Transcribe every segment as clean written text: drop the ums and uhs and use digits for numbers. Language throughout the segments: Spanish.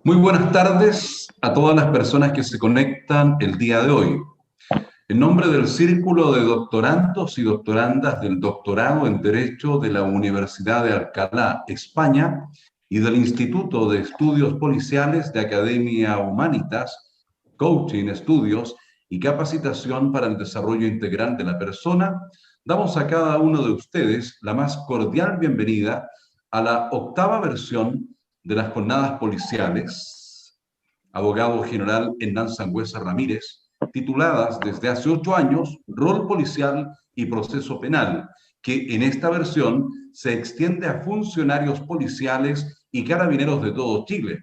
Muy buenas tardes a todas las personas que se conectan el día de hoy. En nombre del Círculo de Doctorandos y Doctorandas del Doctorado en Derecho de la Universidad de Alcalá, España, y del Instituto de Estudios Policiales de Academia Humanitas, Coaching, Estudios y Capacitación para el Desarrollo Integral de la Persona, damos a cada uno de ustedes la más cordial bienvenida a la octava versión de las jornadas policiales, abogado general Hernán Sangüesa Ramírez, tituladas desde hace 8 años Rol Policial y Proceso Penal, que en esta versión se extiende a funcionarios policiales y carabineros de todo Chile.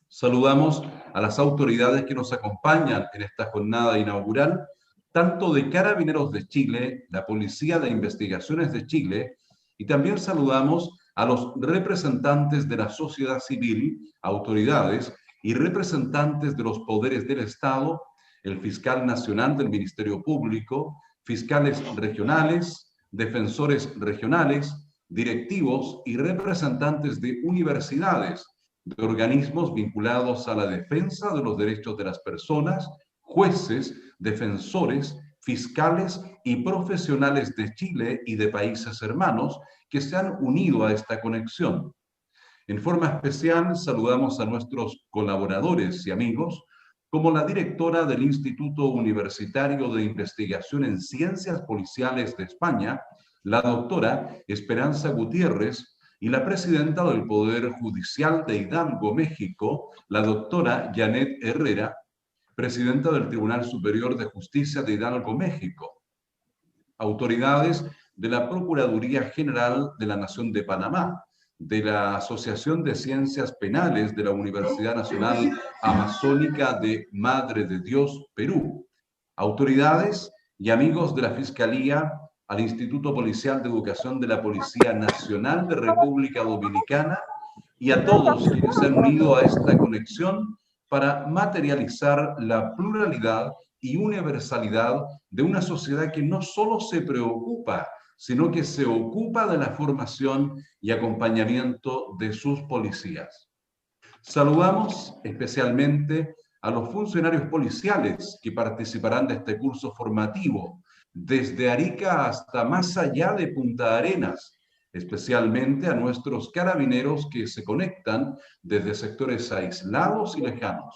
Saludamos a las autoridades que nos acompañan en esta jornada inaugural, tanto de Carabineros de Chile, la Policía de Investigaciones de Chile, y también saludamos a los representantes de la sociedad civil, autoridades y representantes de los poderes del Estado, el fiscal nacional del Ministerio Público, fiscales regionales, defensores regionales, directivos y representantes de universidades, de organismos vinculados a la defensa de los derechos de las personas, jueces, defensores, fiscales y profesionales de Chile y de países hermanos que se han unido a esta conexión. En forma especial, saludamos a nuestros colaboradores y amigos, como la directora del Instituto Universitario de Investigación en Ciencias Policiales de España, la doctora Esperanza Gutiérrez, y la presidenta del Poder Judicial de Hidalgo, México, la doctora Janet Herrera, presidenta del Tribunal Superior de Justicia de Hidalgo, México, autoridades de la Procuraduría General de la Nación de Panamá, de la Asociación de Ciencias Penales de la Universidad Nacional Amazónica de Madre de Dios, Perú, autoridades y amigos de la Fiscalía, al Instituto Policial de Educación de la Policía Nacional de República Dominicana y a todos quienes se han unido a esta conexión para materializar la pluralidad y universalidad de una sociedad que no solo se preocupa, sino que se ocupa de la formación y acompañamiento de sus policías. Saludamos especialmente a los funcionarios policiales que participarán de este curso formativo, desde Arica hasta más allá de Punta Arenas, especialmente a nuestros carabineros que se conectan desde sectores aislados y lejanos,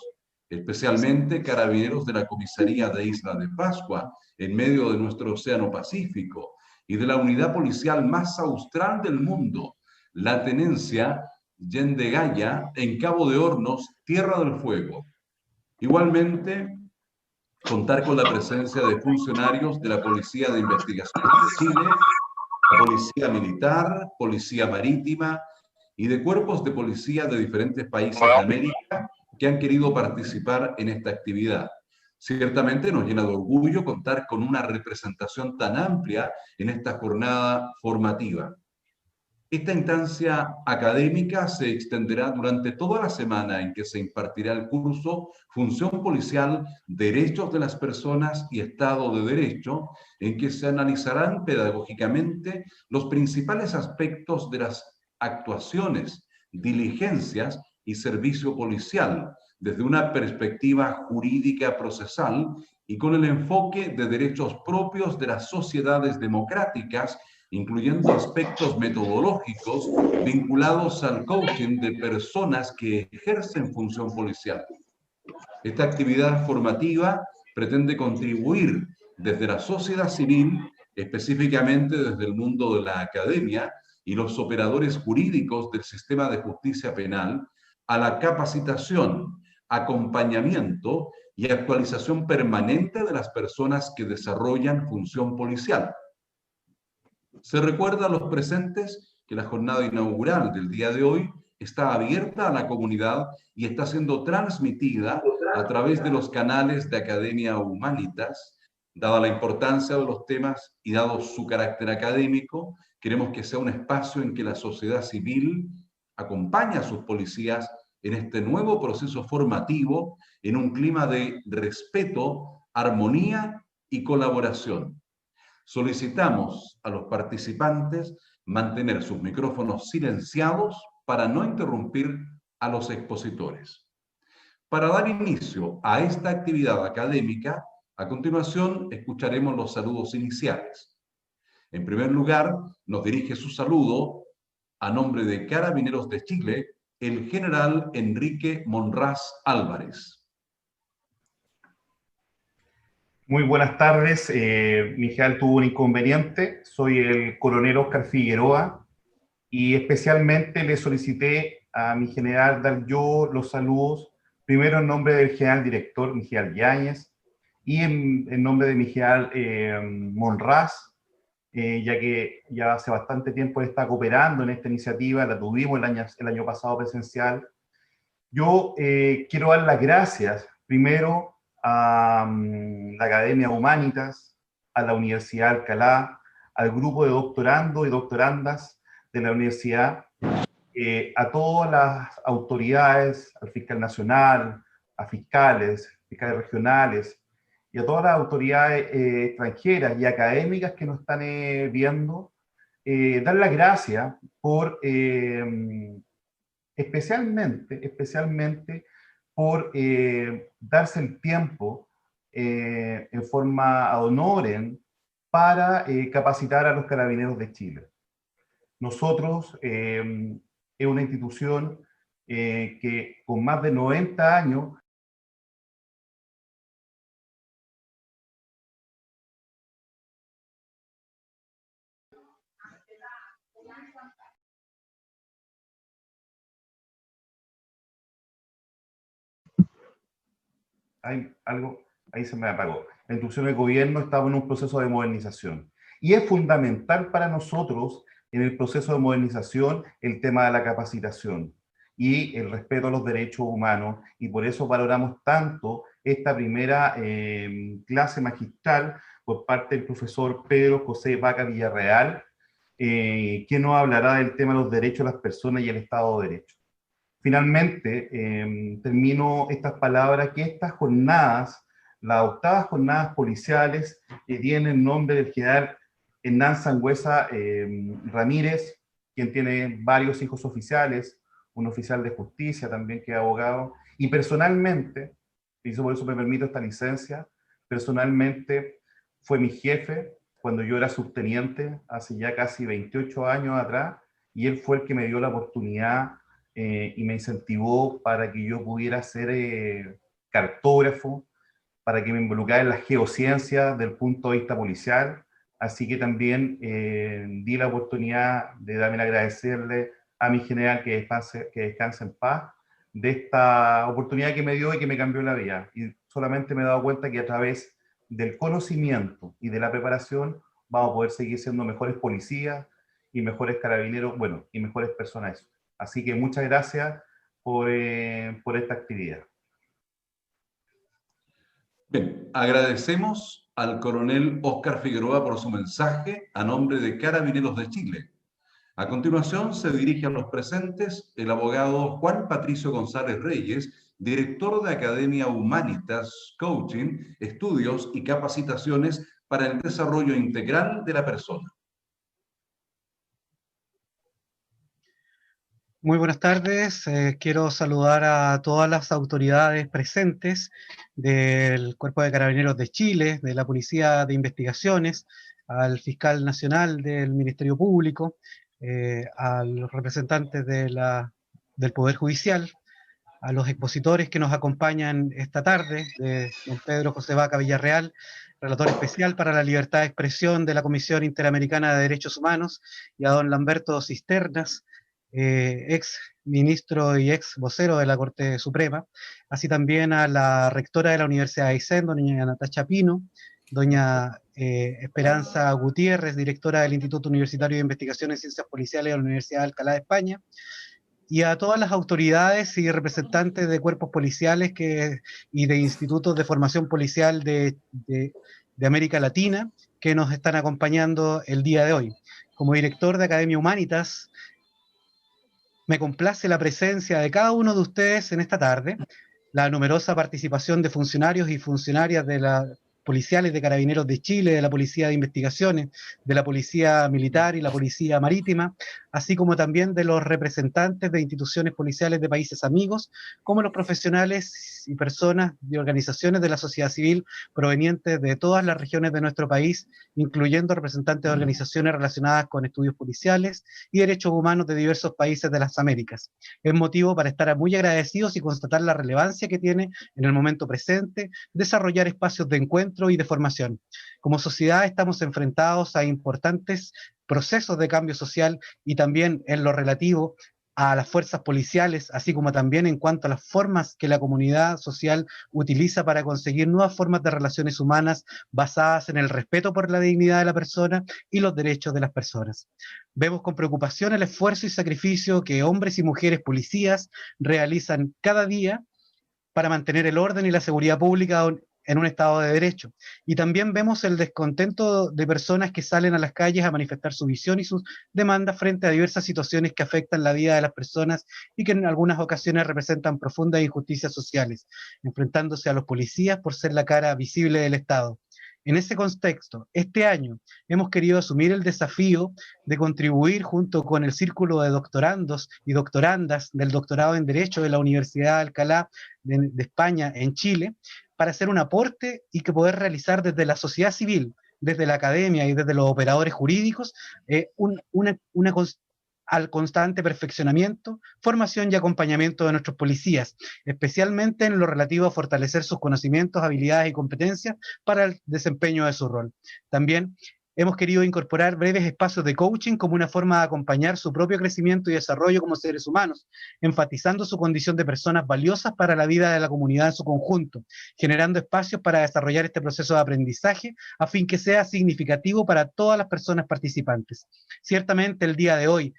especialmente carabineros de la comisaría de Isla de Pascua, en medio de nuestro océano Pacífico, y de la unidad policial más austral del mundo, la tenencia Yendegaya, en Cabo de Hornos, Tierra del Fuego. Igualmente, contar con la presencia de funcionarios de la Policía de Investigaciones de Chile, la Policía Militar, Policía Marítima y de cuerpos de policía de diferentes países de América que han querido participar en esta actividad. Ciertamente nos llena de orgullo contar con una representación tan amplia en esta jornada formativa. Esta instancia académica se extenderá durante toda la semana en que se impartirá el curso Función Policial, Derechos de las Personas y Estado de Derecho, en que se analizarán pedagógicamente los principales aspectos de las actuaciones, diligencias y servicio policial, desde una perspectiva jurídica procesal y con el enfoque de derechos propios de las sociedades democráticas, incluyendo aspectos metodológicos vinculados al coaching de personas que ejercen función policial. Esta actividad formativa pretende contribuir desde la sociedad civil, específicamente desde el mundo de la academia y los operadores jurídicos del sistema de justicia penal, a la capacitación, acompañamiento y actualización permanente de las personas que desarrollan función policial. Se recuerda a los presentes que la jornada inaugural del día de hoy está abierta a la comunidad y está siendo transmitida a través de los canales de Academia Humanitas. Dada la importancia de los temas y dado su carácter académico, queremos que sea un espacio en que la sociedad civil acompañe a sus policías en este nuevo proceso formativo en un clima de respeto, armonía y colaboración. Solicitamos a los participantes mantener sus micrófonos silenciados para no interrumpir a los expositores. Para dar inicio a esta actividad académica, a continuación escucharemos los saludos iniciales. En primer lugar, nos dirige su saludo, a nombre de Carabineros de Chile, el general Enrique Monraz Álvarez. Muy buenas tardes. Mi general tuvo un inconveniente. Soy el coronel Óscar Figueroa y especialmente le solicité a mi general dar yo los saludos, primero en nombre del general director, mi general Yáñez, y en nombre de mi general Monraz, ya que ya hace bastante tiempo está cooperando en esta iniciativa, la tuvimos el año pasado presencial. Yo quiero dar las gracias primero a la Academia Humanitas, a la Universidad de Alcalá, al grupo de doctorandos y doctorandas de la universidad, a todas las autoridades, al fiscal nacional, a fiscales regionales, y a todas las autoridades extranjeras y académicas que nos están viendo, dar las gracias por especialmente por darse el tiempo en forma ad honorem para capacitar a los Carabineros de Chile. Nosotros, es una institución que con más de 90 años hay algo, ahí se me apagó. La institución del gobierno estaba en un proceso de modernización. Y es fundamental para nosotros, en el proceso de modernización, el tema de la capacitación y el respeto a los derechos humanos, y por eso valoramos tanto esta primera clase magistral por parte del profesor Pedro José Vaca Villarreal, que nos hablará del tema de los derechos de las personas y el Estado de Derecho. Finalmente, termino estas palabras, que estas jornadas, las octavas jornadas policiales, tienen el nombre del general Hernán Sangüesa Ramírez, quien tiene varios hijos oficiales, un oficial de justicia también que es abogado, y personalmente, y por eso me permito esta licencia, personalmente fue mi jefe cuando yo era subteniente, hace ya casi 28 años atrás, y él fue el que me dio la oportunidad y me incentivó para que yo pudiera ser cartógrafo, para que me involucrara en la geociencia del punto de vista policial. Así que también di la oportunidad de también agradecerle a mi general que descanse en paz, de esta oportunidad que me dio y que me cambió la vida. Y solamente me he dado cuenta que a través del conocimiento y de la preparación vamos a poder seguir siendo mejores policías y mejores carabineros, bueno, y mejores personas. Así que muchas gracias por esta actividad. Bien, agradecemos al coronel Óscar Figueroa por su mensaje a nombre de Carabineros de Chile. A continuación se dirige a los presentes el abogado Juan Patricio González Reyes, director de Academia Humanitas, Coaching, Estudios y Capacitaciones para el Desarrollo Integral de la Persona. Muy buenas tardes. Quiero saludar a todas las autoridades presentes del Cuerpo de Carabineros de Chile, de la Policía de Investigaciones, al fiscal nacional del Ministerio Público, a los representantes del Poder Judicial, a los expositores que nos acompañan esta tarde, de don Pedro José Vaca Villarreal, relator especial para la libertad de expresión de la Comisión Interamericana de Derechos Humanos, y a don Lamberto Cisternas, ex ministro y ex vocero de la Corte Suprema, así también a la rectora de la Universidad de Aysén, doña Natacha Pino, doña Esperanza Gutiérrez, directora del Instituto Universitario de Investigaciones en Ciencias Policiales de la Universidad de Alcalá de España, y a todas las autoridades y representantes de cuerpos policiales y de institutos de formación policial de América Latina que nos están acompañando el día de hoy. Como director de Academia Humanitas, me complace la presencia de cada uno de ustedes en esta tarde, la numerosa participación de funcionarios y funcionarias de policiales de Carabineros de Chile, de la Policía de Investigaciones, de la Policía Militar y la Policía Marítima, así como también de los representantes de instituciones policiales de países amigos, como los profesionales y personas de organizaciones de la sociedad civil provenientes de todas las regiones de nuestro país, incluyendo representantes de organizaciones relacionadas con estudios policiales y derechos humanos de diversos países de las Américas. Es motivo para estar muy agradecidos y constatar la relevancia que tiene en el momento presente desarrollar espacios de encuentro y de formación. Como sociedad estamos enfrentados a importantes procesos de cambio social y también en lo relativo a las fuerzas policiales, así como también en cuanto a las formas que la comunidad social utiliza para conseguir nuevas formas de relaciones humanas basadas en el respeto por la dignidad de la persona y los derechos de las personas. Vemos con preocupación el esfuerzo y sacrificio que hombres y mujeres policías realizan cada día para mantener el orden y la seguridad pública en un Estado de Derecho. Y también vemos el descontento de personas que salen a las calles a manifestar su visión y sus demandas frente a diversas situaciones que afectan la vida de las personas y que en algunas ocasiones representan profundas injusticias sociales, enfrentándose a los policías por ser la cara visible del Estado. En ese contexto, este año hemos querido asumir el desafío de contribuir junto con el Círculo de Doctorandos y Doctorandas del Doctorado en Derecho de la Universidad de Alcalá de España en Chile, para hacer un aporte y que poder realizar desde la sociedad civil, desde la academia y desde los operadores jurídicos, al constante perfeccionamiento, formación y acompañamiento de nuestros policías, especialmente en lo relativo a fortalecer sus conocimientos, habilidades y competencias para el desempeño de su rol. También hemos querido incorporar breves espacios de coaching como una forma de acompañar su propio crecimiento y desarrollo como seres humanos, enfatizando su condición de personas valiosas para la vida de la comunidad en su conjunto, generando espacios para desarrollar este proceso de aprendizaje a fin que sea significativo para todas las personas participantes. Ciertamente el día de hoy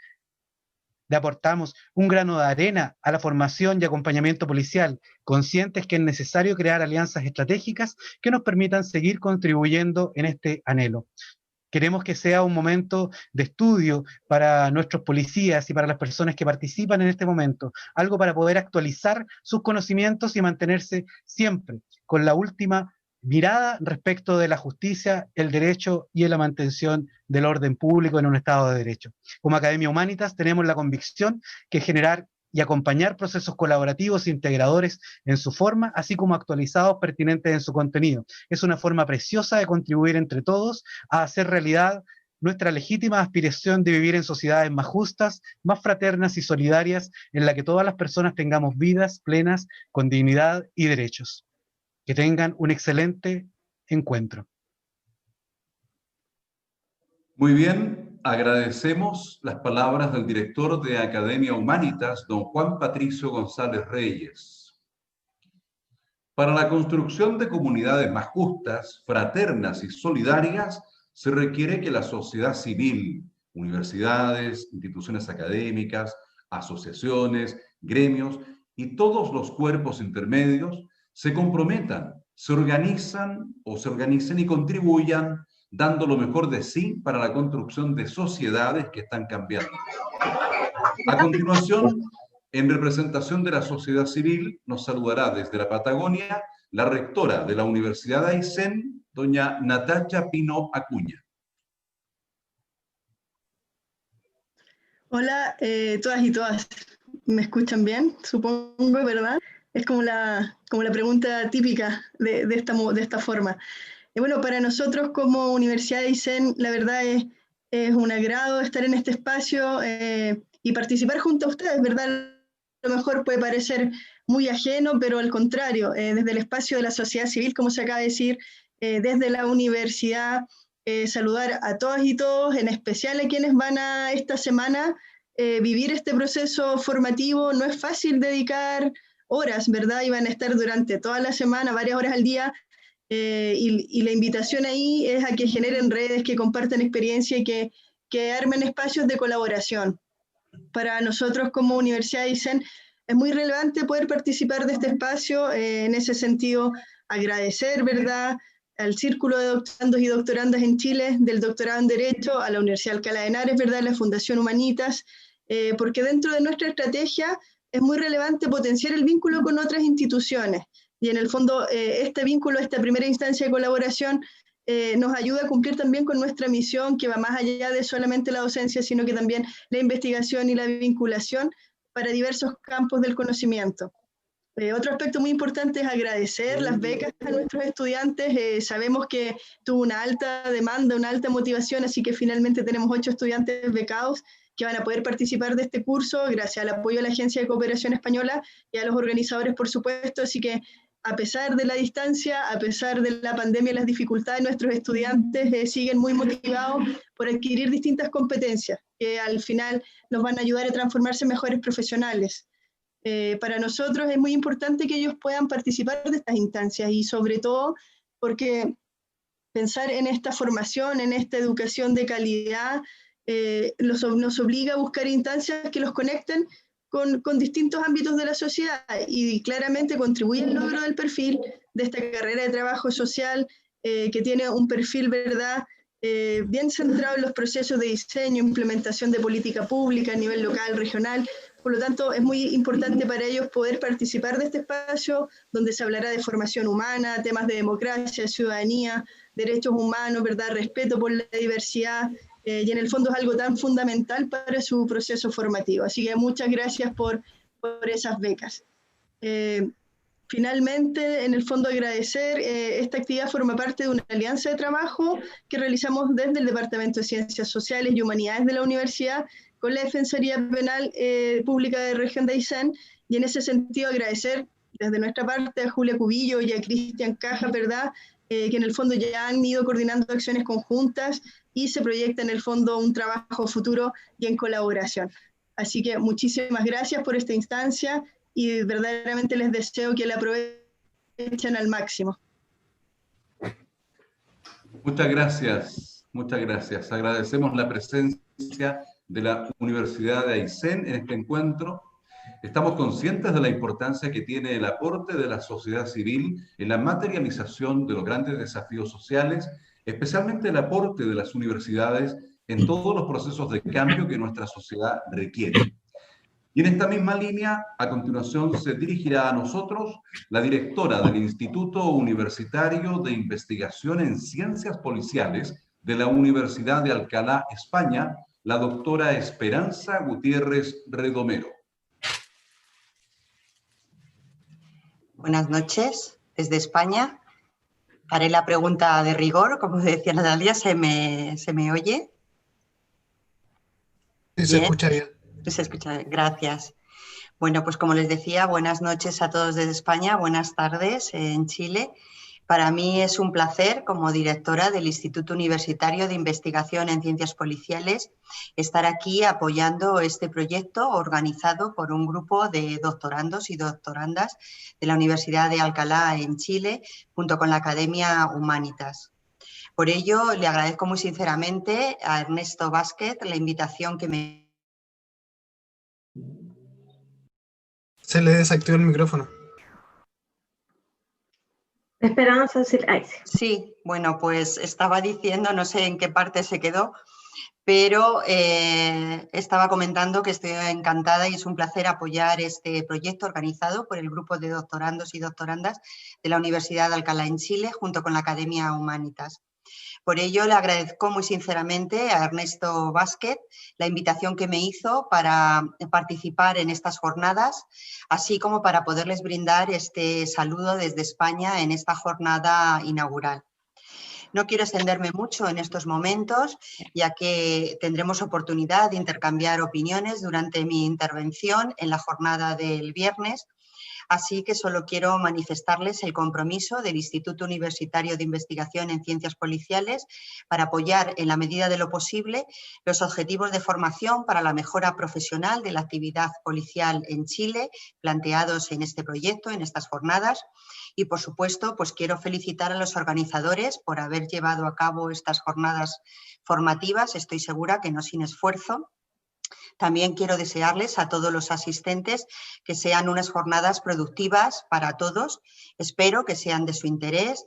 le aportamos un grano de arena a la formación y acompañamiento policial, conscientes que es necesario crear alianzas estratégicas que nos permitan seguir contribuyendo en este anhelo. Queremos que sea un momento de estudio para nuestros policías y para las personas que participan en este momento, algo para poder actualizar sus conocimientos y mantenerse siempre con la última mirada respecto de la justicia, el derecho y la mantención del orden público en un Estado de Derecho. Como Academia Humanitas tenemos la convicción que generar y acompañar procesos colaborativos e integradores en su forma, así como actualizados pertinentes en su contenido. Es una forma preciosa de contribuir entre todos a hacer realidad nuestra legítima aspiración de vivir en sociedades más justas, más fraternas y solidarias, en la que todas las personas tengamos vidas plenas, con dignidad y derechos. Que tengan un excelente encuentro. Muy bien, agradecemos las palabras del director de Academia Humanitas, don Juan Patricio González Reyes. Para la construcción de comunidades más justas, fraternas y solidarias, se requiere que la sociedad civil, universidades, instituciones académicas, asociaciones, gremios y todos los cuerpos intermedios se comprometan, se organicen y contribuyan dando lo mejor de sí para la construcción de sociedades que están cambiando. A continuación, en representación de la sociedad civil, nos saludará desde la Patagonia la rectora de la Universidad de Aysén, doña Natacha Pino Acuña. Hola, todas y todas. ¿Me escuchan bien? Supongo, ¿verdad? Es como la pregunta típica de esta forma. Bueno, para nosotros como Universidad de Aysén, la verdad es un agrado estar en este espacio y participar junto a ustedes, ¿verdad? A lo mejor puede parecer muy ajeno, pero al contrario, desde el espacio de la sociedad civil, como se acaba de decir, desde la universidad, saludar a todas y todos, en especial a quienes van a esta semana vivir este proceso formativo. No es fácil dedicar horas, ¿verdad? Y van a estar durante toda la semana, varias horas al día, y la invitación ahí es a que generen redes, que compartan experiencia y que armen espacios de colaboración. Para nosotros como Universidad de Aysén es muy relevante poder participar de este espacio. En ese sentido, agradecer, ¿verdad?, al Círculo de Doctorandos y Doctorandas en Chile del Doctorado en Derecho, a la Universidad de Alcalá de Henares, ¿verdad?, la Fundación Humanitas, porque dentro de nuestra estrategia es muy relevante potenciar el vínculo con otras instituciones. Y en el fondo, este vínculo, esta primera instancia de colaboración, nos ayuda a cumplir también con nuestra misión, que va más allá de solamente la docencia, sino que también la investigación y la vinculación para diversos campos del conocimiento. Otro aspecto muy importante es agradecer las becas a nuestros estudiantes. Sabemos que tuvo una alta demanda, una alta motivación, así que finalmente tenemos 8 estudiantes becados que van a poder participar de este curso gracias al apoyo de la Agencia de Cooperación Española y a los organizadores, por supuesto. Así que a pesar de la distancia, a pesar de la pandemia y las dificultades, nuestros estudiantes siguen muy motivados por adquirir distintas competencias que al final nos van a ayudar a transformarse en mejores profesionales. Para nosotros es muy importante que ellos puedan participar de estas instancias y sobre todo porque pensar en esta formación, en esta educación de calidad, nos obliga a buscar instancias que los conecten con distintos ámbitos de la sociedad y claramente contribuye al logro del perfil de esta carrera de trabajo social que tiene un perfil, ¿verdad?, bien centrado en los procesos de diseño, implementación de política pública a nivel local, regional. Por lo tanto, es muy importante para ellos poder participar de este espacio donde se hablará de formación humana, temas de democracia, ciudadanía, derechos humanos, ¿verdad?, respeto por la diversidad, y en el fondo es algo tan fundamental para su proceso formativo. Así que muchas gracias por esas becas. Finalmente, en el fondo agradecer, esta actividad forma parte de una alianza de trabajo que realizamos desde el Departamento de Ciencias Sociales y Humanidades de la Universidad con la Defensoría Penal Pública de Región de Aysén, y en ese sentido agradecer desde nuestra parte a Julia Cubillo y a Cristian Caja, ¿verdad?, que en el fondo ya han ido coordinando acciones conjuntas y se proyecta en el fondo un trabajo futuro y en colaboración. Así que muchísimas gracias por esta instancia y verdaderamente les deseo que la aprovechen al máximo. Muchas gracias, muchas gracias. Agradecemos la presencia de la Universidad de Aysén en este encuentro. Estamos conscientes de la importancia que tiene el aporte de la sociedad civil en la materialización de los grandes desafíos sociales, especialmente el aporte de las universidades en todos los procesos de cambio que nuestra sociedad requiere. Y en esta misma línea, a continuación se dirigirá a nosotros la directora del Instituto Universitario de Investigación en Ciencias Policiales de la Universidad de Alcalá, España, la doctora Esperanza Gutiérrez Redomero. Buenas noches, desde España. Haré la pregunta de rigor, como decía Natalia, ¿se me oye? Sí, se escucha bien. Se escucha bien, gracias. Bueno, pues como les decía, buenas noches a todos desde España, buenas tardes en Chile. Para mí es un placer, como directora del Instituto Universitario de Investigación en Ciencias Policiales, estar aquí apoyando este proyecto organizado por un grupo de doctorandos y doctorandas de la Universidad de Alcalá en Chile, junto con la Academia Humanitas. Por ello, le agradezco muy sinceramente a Ernesto Vázquez la invitación que me... Se le desactivó el micrófono. Esperanza, sí, bueno, pues estaba diciendo, no sé en qué parte se quedó, pero estaba comentando que estoy encantada y es un placer apoyar este proyecto organizado por el grupo de doctorandos y doctorandas de la Universidad de Alcalá en Chile, junto con la Academia Humanitas. Por ello, le agradezco muy sinceramente a Ernesto Vázquez la invitación que me hizo para participar en estas jornadas, así como para poderles brindar este saludo desde España en esta jornada inaugural. No quiero extenderme mucho en estos momentos, ya que tendremos oportunidad de intercambiar opiniones durante mi intervención en la jornada del viernes. Así que solo quiero manifestarles el compromiso del Instituto Universitario de Investigación en Ciencias Policiales para apoyar en la medida de lo posible los objetivos de formación para la mejora profesional de la actividad policial en Chile planteados en este proyecto, en estas jornadas. Y por supuesto, pues quiero felicitar a los organizadores por haber llevado a cabo estas jornadas formativas, estoy segura que no sin esfuerzo. También quiero desearles a todos los asistentes que sean unas jornadas productivas para todos. Espero que sean de su interés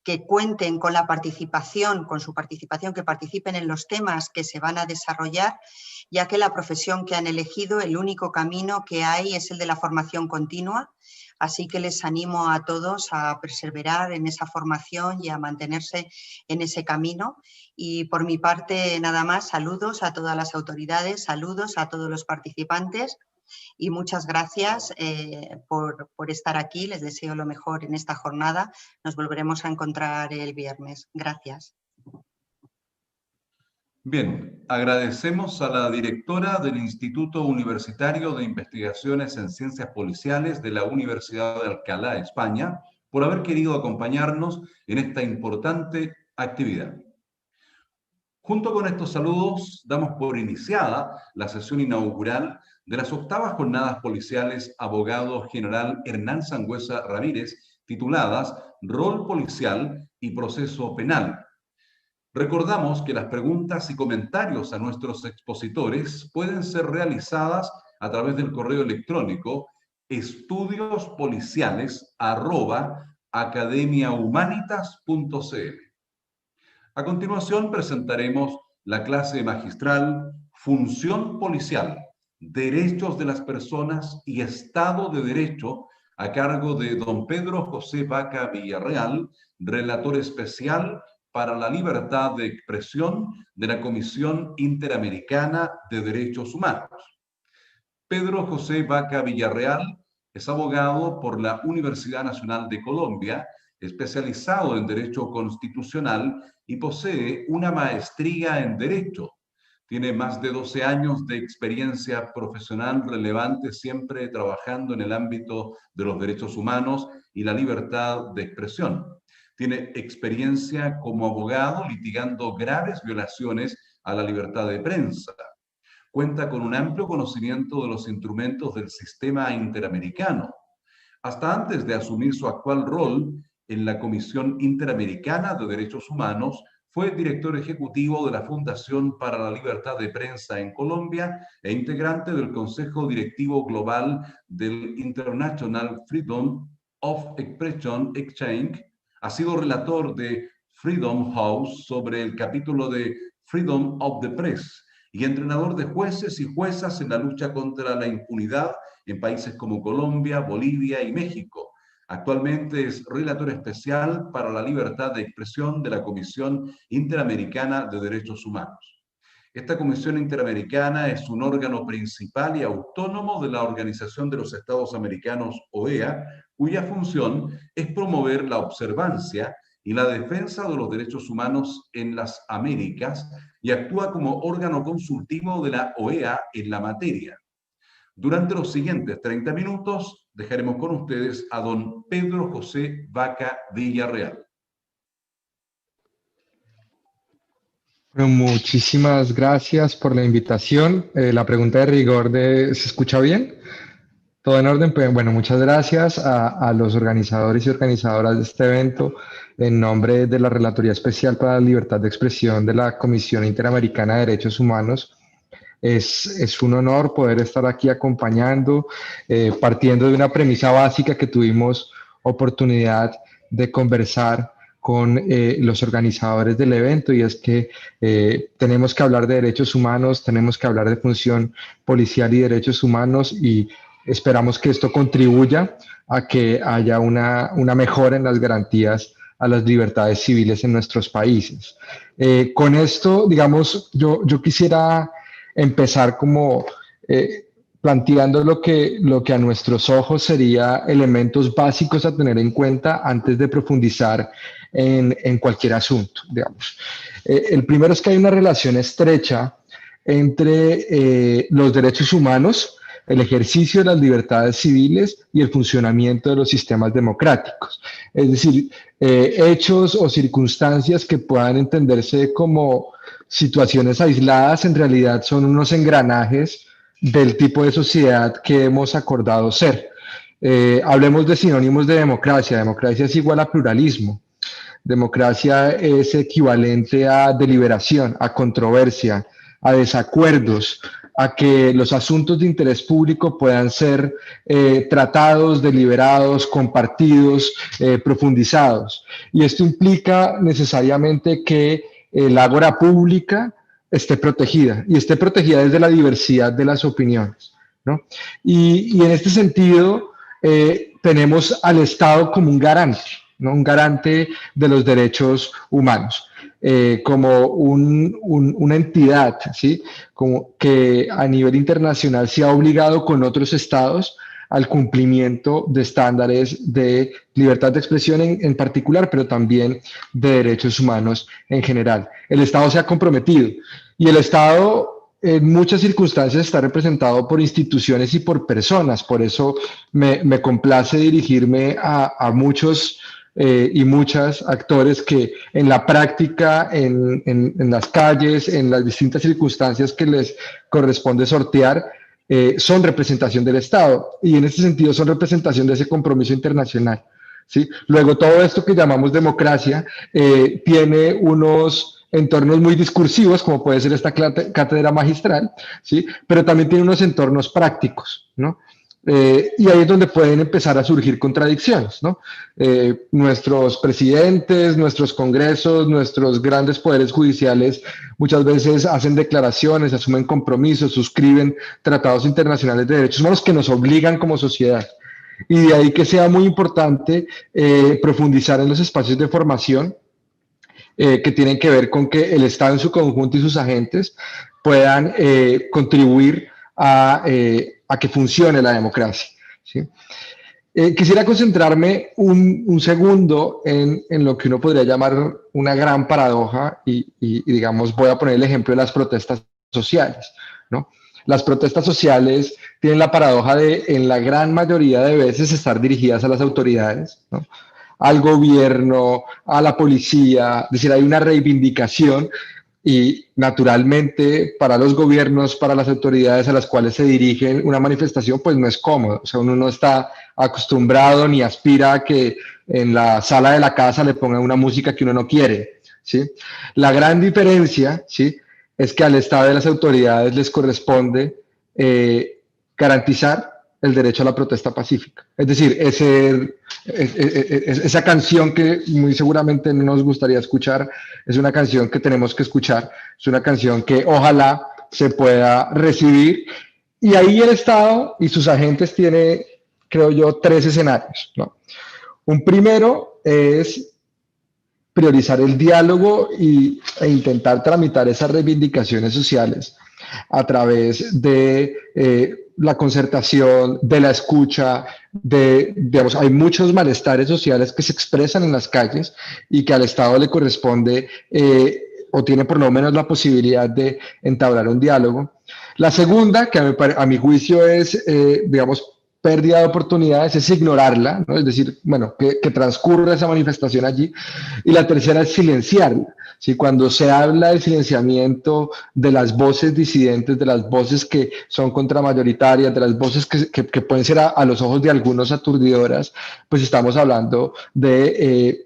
que cuenten con la participación, con su participación, que participen en los temas que se van a desarrollar, ya que la profesión que han elegido, el único camino que hay es el de la formación continua. Así que les animo a todos a perseverar en esa formación y a mantenerse en ese camino. Y por mi parte, nada más, saludos a todas las autoridades, saludos a todos los participantes y muchas gracias por estar aquí. Les deseo lo mejor en esta jornada. Nos volveremos a encontrar el viernes. Gracias. Bien, agradecemos a la directora del Instituto Universitario de Investigaciones en Ciencias Policiales de la Universidad de Alcalá, España, por haber querido acompañarnos en esta importante actividad. Junto con estos saludos, damos por iniciada la sesión inaugural de las 8ª Jornadas Policiales Abogado General Hernán Sangüesa Ramírez, tituladas Rol Policial y Proceso Penal. Recordamos que las preguntas y comentarios a nuestros expositores pueden ser realizadas a través del correo electrónico estudiospoliciales@academiahumanitas.cl. A continuación presentaremos la clase magistral Función Policial, Derechos de las Personas y Estado de Derecho, a cargo de don Pedro José Vaca Villarreal, relator especial para la libertad de expresión de la Comisión Interamericana de Derechos Humanos. Pedro José Vaca Villarreal es abogado por la Universidad Nacional de Colombia, especializado en Derecho Constitucional y posee una maestría en Derecho. Tiene más de 12 años de experiencia profesional relevante, siempre trabajando en el ámbito de los derechos humanos y la libertad de expresión. Tiene experiencia como abogado litigando graves violaciones a la libertad de prensa. Cuenta con un amplio conocimiento de los instrumentos del sistema interamericano. Hasta antes de asumir su actual rol en la Comisión Interamericana de Derechos Humanos, fue director ejecutivo de la Fundación para la Libertad de Prensa en Colombia e integrante del Consejo Directivo Global del International Freedom of Expression Exchange. Ha sido relator de Freedom House sobre el capítulo de Freedom of the Press y entrenador de jueces y juezas en la lucha contra la impunidad en países como Colombia, Bolivia y México. Actualmente es relator especial para la libertad de expresión de la Comisión Interamericana de Derechos Humanos. Esta Comisión Interamericana es un órgano principal y autónomo de la Organización de los Estados Americanos, OEA, cuya función es promover la observancia y la defensa de los derechos humanos en las Américas y actúa como órgano consultivo de la OEA en la materia. Durante los siguientes 30 minutos dejaremos con ustedes a don Pedro José Vaca Villarreal. Bueno, muchísimas gracias por la invitación. La pregunta de rigor ¿se escucha bien? ¿Todo en orden? Pues, bueno, muchas gracias a los organizadores y organizadoras de este evento. En nombre de la Relatoría Especial para la Libertad de Expresión de la Comisión Interamericana de Derechos Humanos, es un honor poder estar aquí acompañando, partiendo de una premisa básica que tuvimos oportunidad de conversar con los organizadores del evento, y es que tenemos que hablar de derechos humanos, tenemos que hablar de función policial y derechos humanos, y esperamos que esto contribuya a que haya una mejora en las garantías a las libertades civiles en nuestros países. Con esto, digamos, yo quisiera empezar como planteando lo que a nuestros ojos sería elementos básicos a tener en cuenta antes de profundizar en cualquier asunto, digamos. El primero es que hay una relación estrecha entre los derechos humanos, el ejercicio de las libertades civiles y el funcionamiento de los sistemas democráticos. Es decir, hechos o circunstancias que puedan entenderse como situaciones aisladas, en realidad son unos engranajes del tipo de sociedad que hemos acordado ser. Hablemos de sinónimos de democracia. Democracia es igual a pluralismo. Democracia es equivalente a deliberación, a controversia, a desacuerdos, a que los asuntos de interés público puedan ser tratados, deliberados, compartidos, profundizados. Y esto implica necesariamente que el ágora pública esté protegida, y esté protegida desde la diversidad de las opiniones, ¿no? Y en este sentido, tenemos al Estado como un garante, ¿no? Un garante de los derechos humanos. Como una entidad, ¿sí? Como que a nivel internacional se ha obligado con otros estados al cumplimiento de estándares de libertad de expresión en particular, pero también de derechos humanos en general. El Estado se ha comprometido, y el Estado en muchas circunstancias está representado por instituciones y por personas. Por eso me complace dirigirme a muchos y muchas actores que en la práctica, en las calles, en las distintas circunstancias que les corresponde sortear, son representación del Estado, y en este sentido son representación de ese compromiso internacional, ¿sí? Luego, todo esto que llamamos democracia tiene unos entornos muy discursivos, como puede ser esta cátedra magistral, ¿sí? Pero también tiene unos entornos prácticos, ¿no? Y ahí es donde pueden empezar a surgir contradicciones, ¿no? Nuestros presidentes, nuestros congresos, nuestros grandes poderes judiciales muchas veces hacen declaraciones, asumen compromisos, suscriben tratados internacionales de derechos humanos que nos obligan como sociedad. Y de ahí que sea muy importante profundizar en los espacios de formación que tienen que ver con que el Estado en su conjunto y sus agentes puedan contribuir a que funcione la democracia, ¿sí? Quisiera concentrarme un segundo en lo que uno podría llamar una gran paradoja y digamos, voy a poner el ejemplo de las protestas sociales, ¿no? Las protestas sociales tienen la paradoja de, en la gran mayoría de veces, estar dirigidas a las autoridades, ¿no? Al gobierno, a la policía, es decir, hay una reivindicación. Y naturalmente para los gobiernos, para las autoridades a las cuales se dirige una manifestación, pues no es cómodo. O sea, uno no está acostumbrado ni aspira a que en la sala de la casa le pongan una música que uno no quiere, ¿sí? La gran diferencia, ¿sí?, es que al Estado y a las autoridades les corresponde garantizar el derecho a la protesta pacífica. Es decir, esa canción que muy seguramente no nos gustaría escuchar, es una canción que tenemos que escuchar, es una canción que ojalá se pueda recibir, y ahí el Estado y sus agentes tiene, creo yo, 3 escenarios, ¿no? Un primero es priorizar el diálogo e intentar tramitar esas reivindicaciones sociales a través de la concertación, de la escucha, digamos, hay muchos malestares sociales que se expresan en las calles y que al Estado le corresponde o tiene por lo menos la posibilidad de entablar un diálogo. La segunda, que a mi juicio es, digamos, pérdida de oportunidades, es ignorarla, ¿no? Es decir, bueno, que transcurra esa manifestación allí. Y la tercera es silenciarla. ¿Sí? Cuando se habla del silenciamiento de las voces disidentes, de las voces que son contramayoritarias, de las voces que pueden ser a los ojos de algunos aturdidoras, pues estamos hablando de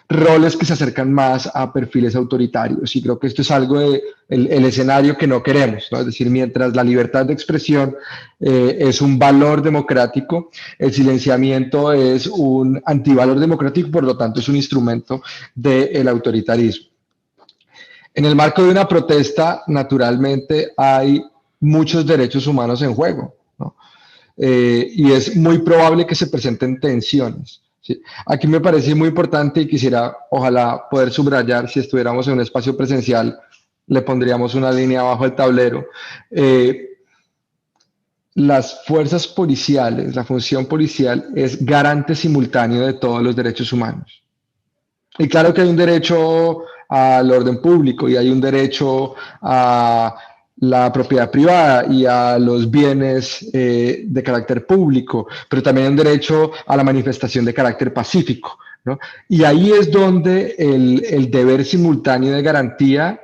roles que se acercan más a perfiles autoritarios. Y creo que esto es algo el escenario que no queremos, ¿no? Es decir, mientras la libertad de expresión es un valor democrático, el silenciamiento es un antivalor democrático, por lo tanto es un instrumento del autoritarismo. En el marco de una protesta, naturalmente, hay muchos derechos humanos en juego, ¿no? Y es muy probable que se presenten tensiones, ¿sí? Aquí me parece muy importante y quisiera, ojalá, poder subrayar, si estuviéramos en un espacio presencial, le pondríamos una línea abajo del tablero. Las fuerzas policiales, la función policial es garante simultáneo de todos los derechos humanos. Y claro que hay un derecho al orden público y hay un derecho a la propiedad privada y a los bienes de carácter público, pero también hay un derecho a la manifestación de carácter pacífico, ¿no? Y ahí es donde el deber simultáneo de garantía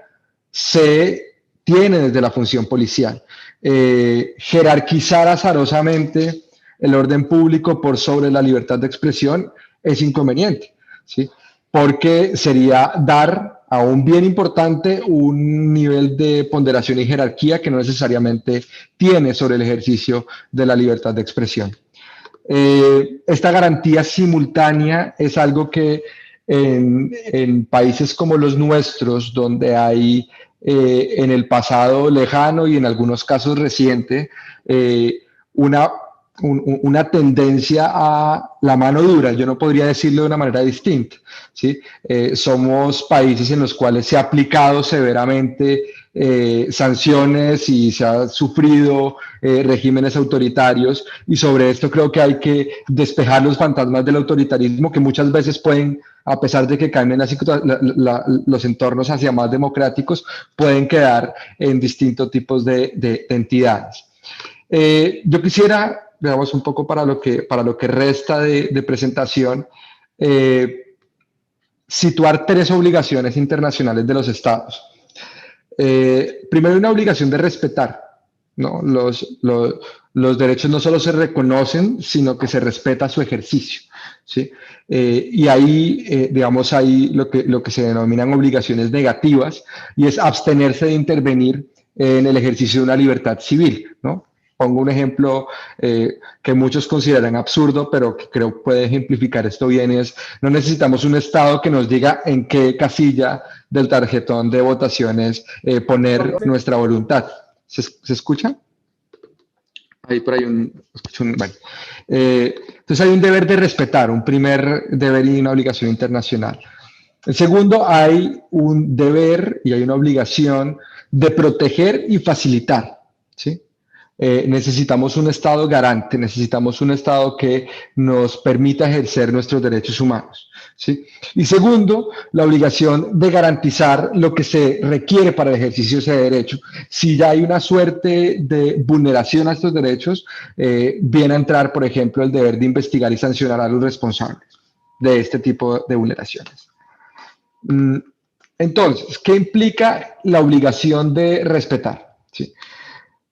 se tiene desde la función policial. Jerarquizar azarosamente el orden público por sobre la libertad de expresión es inconveniente, ¿sí? Porque sería dar aún bien importante, un nivel de ponderación y jerarquía que no necesariamente tiene sobre el ejercicio de la libertad de expresión. Esta garantía simultánea es algo que en países como los nuestros, donde hay en el pasado lejano y en algunos casos reciente, una tendencia a la mano dura, yo no podría decirlo de una manera distinta, ¿sí? Somos países en los cuales se ha aplicado severamente sanciones y se ha sufrido regímenes autoritarios, y sobre esto creo que hay que despejar los fantasmas del autoritarismo que muchas veces pueden, a pesar de que cambien los entornos hacia más democráticos, pueden quedar en distintos tipos de entidades. Yo quisiera, veamos un poco para lo que resta de presentación, situar 3 obligaciones internacionales de los estados. Primero, una obligación de respetar, ¿no? Los derechos no solo se reconocen, sino que se respeta su ejercicio, ¿sí? Y ahí, digamos, hay lo que se denominan obligaciones negativas, y es abstenerse de intervenir en el ejercicio de una libertad civil, ¿no? Pongo un ejemplo que muchos consideran absurdo, pero que creo puede ejemplificar esto bien, es: no necesitamos un Estado que nos diga en qué casilla del tarjetón de votaciones poner nuestra voluntad. ¿Se escucha? Ahí por ahí bueno. Entonces hay un deber de respetar, un primer deber y una obligación internacional. El segundo, hay un deber y hay una obligación de proteger y facilitar, ¿sí? Necesitamos un Estado garante, necesitamos un Estado que nos permita ejercer nuestros derechos humanos, ¿sí? Y segundo, la obligación de garantizar lo que se requiere para el ejercicio de ese derecho. Si ya hay una suerte de vulneración a estos derechos, viene a entrar, por ejemplo, el deber de investigar y sancionar a los responsables de este tipo de vulneraciones. Entonces, ¿qué implica la obligación de respetar? ¿Sí?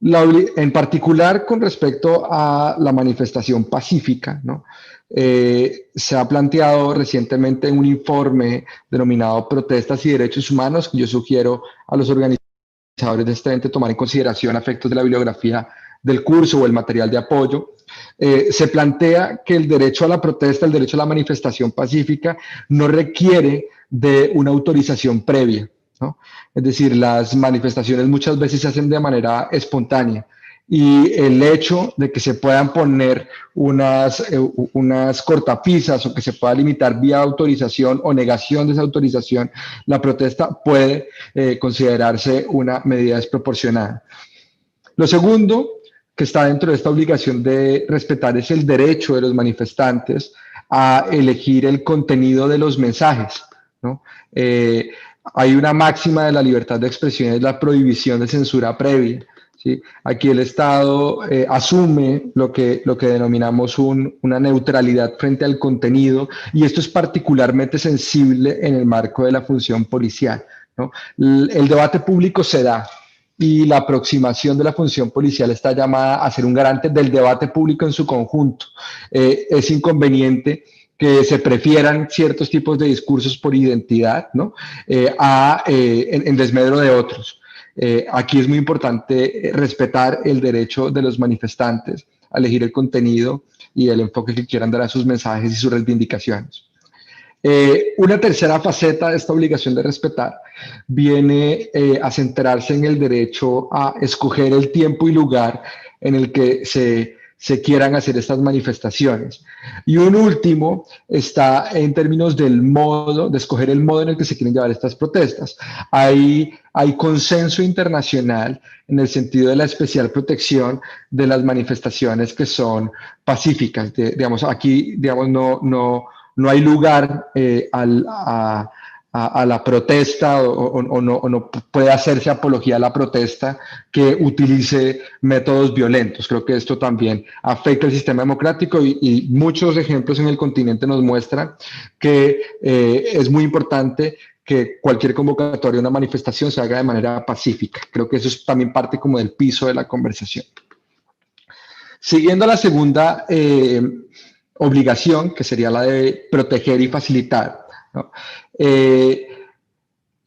En particular con respecto a la manifestación pacífica, ¿no? Se ha planteado recientemente un informe denominado Protestas y Derechos Humanos, que yo sugiero a los organizadores de este evento tomar en consideración a efectos de la bibliografía del curso o el material de apoyo. Se plantea que el derecho a la protesta, el derecho a la manifestación pacífica, no requiere de una autorización previa, ¿no? Es decir, las manifestaciones muchas veces se hacen de manera espontánea, y el hecho de que se puedan poner unas cortapisas o que se pueda limitar vía autorización o negación de esa autorización la protesta puede considerarse una medida desproporcionada. Lo segundo que está dentro de esta obligación de respetar es el derecho de los manifestantes a elegir el contenido de los mensajes, ¿no? Hay una máxima de la libertad de expresión, es la prohibición de censura previa, ¿sí? Aquí el Estado asume lo que denominamos una neutralidad frente al contenido, y esto es particularmente sensible en el marco de la función policial, ¿no? El debate público se da, y la aproximación de la función policial está llamada a ser un garante del debate público en su conjunto. Es inconveniente que se prefieran ciertos tipos de discursos por identidad, ¿no? En desmedro de otros. Aquí es muy importante respetar el derecho de los manifestantes a elegir el contenido y el enfoque que quieran dar a sus mensajes y sus reivindicaciones. Una tercera faceta de esta obligación de respetar viene a centrarse en el derecho a escoger el tiempo y lugar en el que se quieran hacer estas manifestaciones. Y un último está en términos del modo, de escoger el modo en el que se quieren llevar estas protestas. Hay consenso internacional en el sentido de la especial protección de las manifestaciones que son pacíficas. Digamos, aquí, digamos, no hay lugar a la protesta o no puede hacerse apología a la protesta que utilice métodos violentos. Creo que esto también afecta el sistema democrático, y muchos ejemplos en el continente nos muestran que es muy importante que cualquier convocatoria a una manifestación se haga de manera pacífica. Creo que eso es también parte como del piso de la conversación. Siguiendo la segunda obligación, que sería la de proteger y facilitar, ¿no?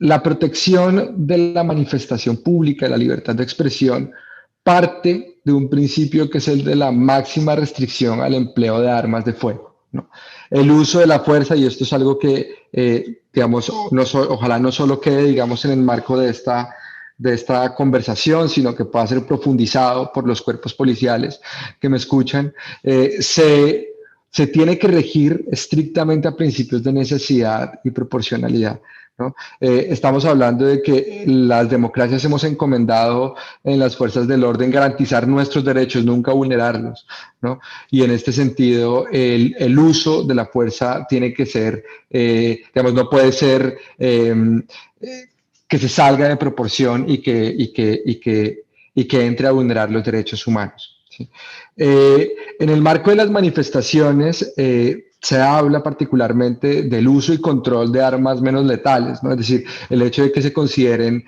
la protección de la manifestación pública, de la libertad de expresión, parte de un principio que es el de la máxima restricción al empleo de armas de fuego, ¿no? El uso de la fuerza, y esto es algo que, digamos, ojalá no solo quede, digamos, en el marco de esta conversación, sino que pueda ser profundizado por los cuerpos policiales que me escuchan, se tiene que regir estrictamente a principios de necesidad y proporcionalidad, ¿no? Estamos hablando de que las democracias hemos encomendado en las fuerzas del orden garantizar nuestros derechos, nunca vulnerarlos, ¿no? Y en este sentido, el uso de la fuerza tiene que ser, digamos, no puede ser que se salga de proporción y que entre a vulnerar los derechos humanos, ¿sí? En el marco de las manifestaciones, se habla particularmente del uso y control de armas menos letales, ¿no? Es decir, el hecho de que se consideren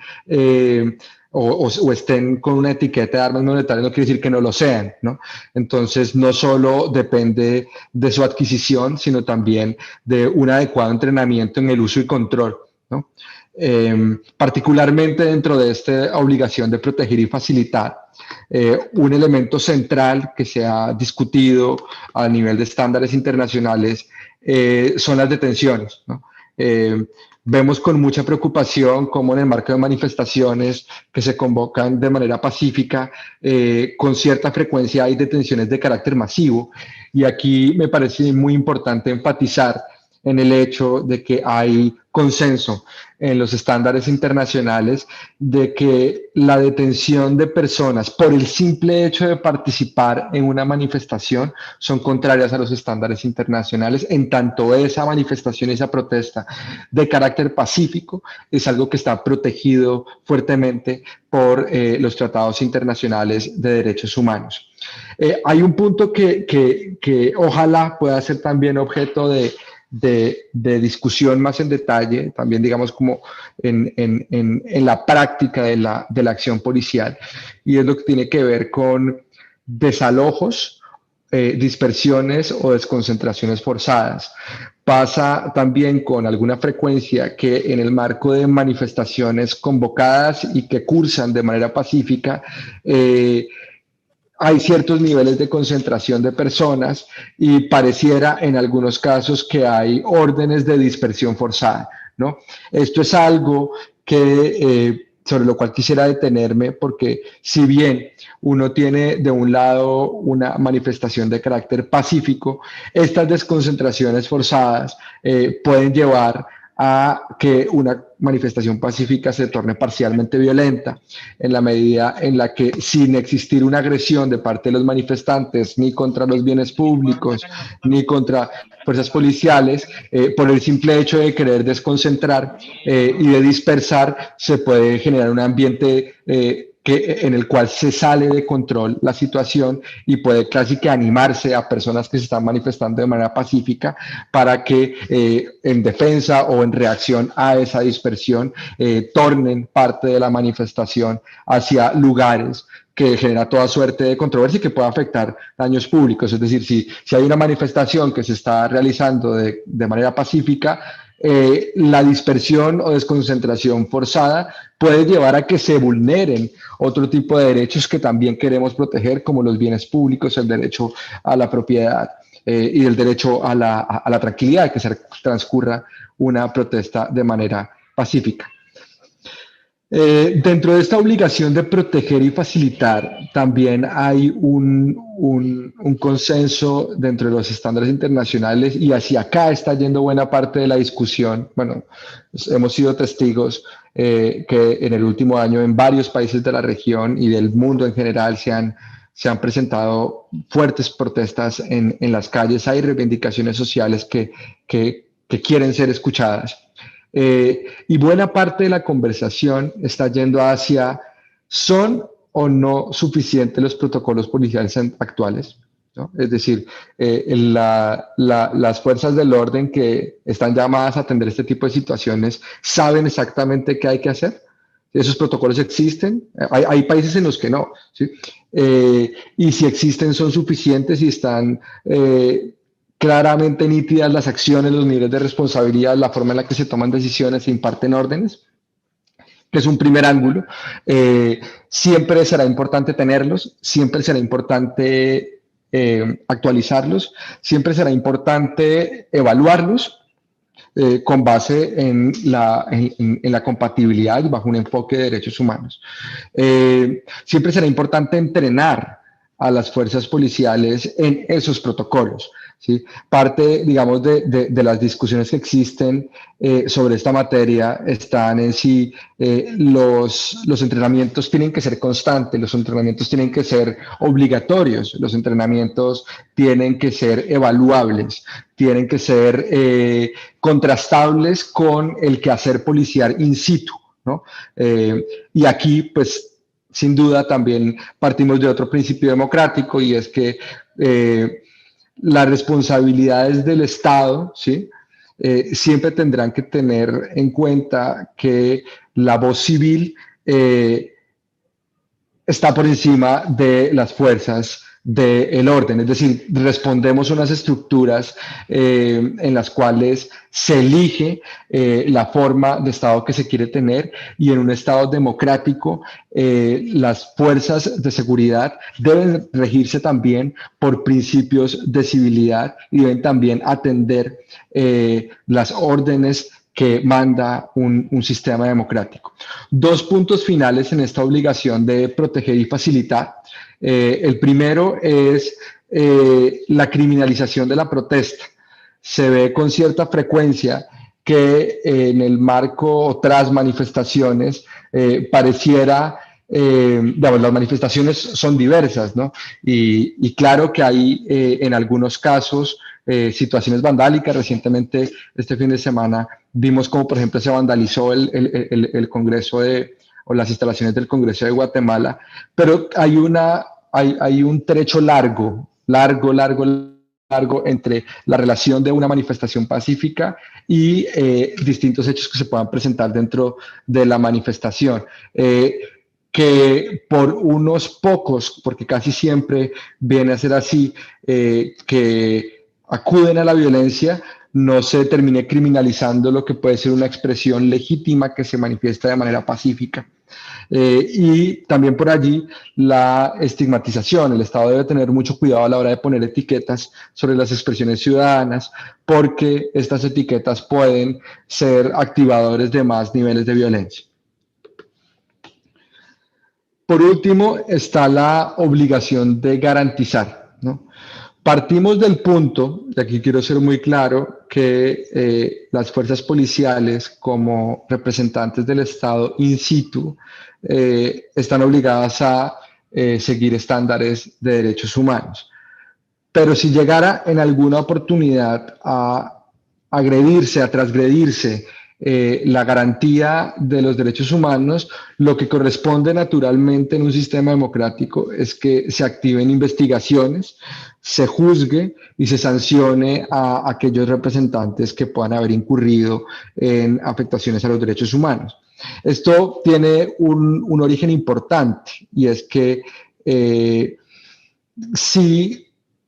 o estén con una etiqueta de armas menos letales no quiere decir que no lo sean, ¿no? Entonces, no solo depende de su adquisición, sino también de un adecuado entrenamiento en el uso y control, ¿no? Particularmente dentro de esta obligación de proteger y facilitar, un elemento central que se ha discutido a nivel de estándares internacionales son las detenciones, ¿no? Vemos con mucha preocupación cómo en el marco de manifestaciones que se convocan de manera pacífica, con cierta frecuencia hay detenciones de carácter masivo, y aquí me parece muy importante enfatizar en el hecho de que hay consenso en los estándares internacionales de que la detención de personas por el simple hecho de participar en una manifestación son contrarias a los estándares internacionales, en tanto esa manifestación, esa protesta de carácter pacífico es algo que está protegido fuertemente por los tratados internacionales de derechos humanos. Hay un punto que ojalá pueda ser también objeto de discusión más en detalle, también digamos como en la práctica de la acción policial, y es lo que tiene que ver con desalojos, dispersiones o desconcentraciones forzadas. Pasa también con alguna frecuencia que en el marco de manifestaciones convocadas y que cursan de manera pacífica, hay ciertos niveles de concentración de personas y pareciera en algunos casos que hay órdenes de dispersión forzada, ¿no? Esto es algo que, sobre lo cual quisiera detenerme, porque si bien uno tiene de un lado una manifestación de carácter pacífico, estas desconcentraciones forzadas pueden llevar a que una manifestación pacífica se torne parcialmente violenta, en la medida en la que, sin existir una agresión de parte de los manifestantes, ni contra los bienes públicos, ni contra fuerzas policiales, por el simple hecho de querer desconcentrar y de dispersar, se puede generar un ambiente en el cual se sale de control la situación y puede casi que animarse a personas que se están manifestando de manera pacífica para que en defensa o en reacción a esa dispersión tornen parte de la manifestación hacia lugares que genera toda suerte de controversia y que pueda afectar daños públicos. Es decir, si hay una manifestación que se está realizando de manera pacífica, la dispersión o desconcentración forzada puede llevar a que se vulneren otro tipo de derechos que también queremos proteger, como los bienes públicos, el derecho a la propiedad y el derecho a la tranquilidad, que se transcurra una protesta de manera pacífica. Dentro de esta obligación de proteger y facilitar, también hay un consenso dentro de los estándares internacionales, y hacia acá está yendo buena parte de la discusión. Bueno, hemos sido testigos que en el último año en varios países de la región y del mundo en general se han presentado fuertes protestas en las calles. Hay reivindicaciones sociales que quieren ser escuchadas. Y buena parte de la conversación está yendo hacia: ¿son o no suficientes los protocolos policiales actuales? ¿No? Es decir, las fuerzas del orden que están llamadas a atender este tipo de situaciones saben exactamente qué hay que hacer. ¿Esos protocolos existen? Hay países en los que no, ¿sí? Y si existen, son suficientes y están claramente nítidas las acciones, los niveles de responsabilidad, la forma en la que se toman decisiones, se imparten órdenes. que es un primer ángulo. Siempre será importante tenerlos, siempre será importante actualizarlos, siempre será importante evaluarlos con base en la compatibilidad y bajo un enfoque de derechos humanos. Siempre será importante entrenar a las fuerzas policiales en esos protocolos, ¿sí? Parte, digamos, de las discusiones que existen sobre esta materia están en si los entrenamientos tienen que ser constantes, los entrenamientos tienen que ser obligatorios, los entrenamientos tienen que ser evaluables, tienen que ser contrastables con el quehacer policial in situ, ¿no? Y aquí, pues, sin duda también partimos de otro principio democrático, y es que las responsabilidades del Estado, ¿sí? Siempre tendrán que tener en cuenta que la voz civil está por encima de las fuerzas del orden, es decir, respondemos a unas estructuras en las cuales se elige la forma de Estado que se quiere tener, y en un Estado democrático las fuerzas de seguridad deben regirse también por principios de civilidad y deben también atender las órdenes que manda un sistema democrático. Dos puntos finales en esta obligación de proteger y facilitar. El primero es la criminalización de la protesta. Se ve con cierta frecuencia que en el marco o tras manifestaciones pareciera, digamos, las manifestaciones son diversas, ¿no? Y claro que hay en algunos casos situaciones vandálicas. Recientemente, este fin de semana, vimos como, por ejemplo, se vandalizó el Congreso o las instalaciones del Congreso de Guatemala, pero hay un trecho largo entre la relación de una manifestación pacífica y distintos hechos que se puedan presentar dentro de la manifestación. Que por unos pocos, porque casi siempre viene a ser así, que acuden a la violencia, no se termine criminalizando lo que puede ser una expresión legítima que se manifiesta de manera pacífica. Y también por allí la estigmatización. El Estado debe tener mucho cuidado a la hora de poner etiquetas sobre las expresiones ciudadanas, porque estas etiquetas pueden ser activadores de más niveles de violencia. Por último, está la obligación de garantizar, ¿no? Partimos del punto, y aquí quiero ser muy claro, que las fuerzas policiales, como representantes del Estado in situ, están obligadas a seguir estándares de derechos humanos. Pero si llegara en alguna oportunidad a agredirse, a transgredirse la garantía de los derechos humanos, lo que corresponde naturalmente en un sistema democrático es que se activen investigaciones, se juzgue y se sancione a aquellos representantes que puedan haber incurrido en afectaciones a los derechos humanos. Esto tiene un origen importante, y es que si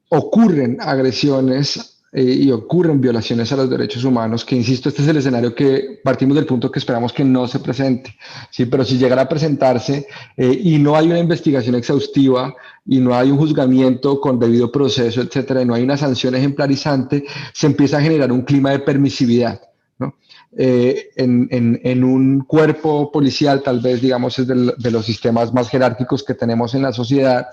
ocurren agresiones y ocurren violaciones a los derechos humanos, que insisto, este es el escenario que partimos del punto que esperamos que no se presente, ¿sí? Pero si llegara a presentarse y no hay una investigación exhaustiva y no hay un juzgamiento con debido proceso, etcétera, y no hay una sanción ejemplarizante, se empieza a generar un clima de permisividad, ¿no? En un cuerpo policial, tal vez, digamos, es de los sistemas más jerárquicos que tenemos en la sociedad.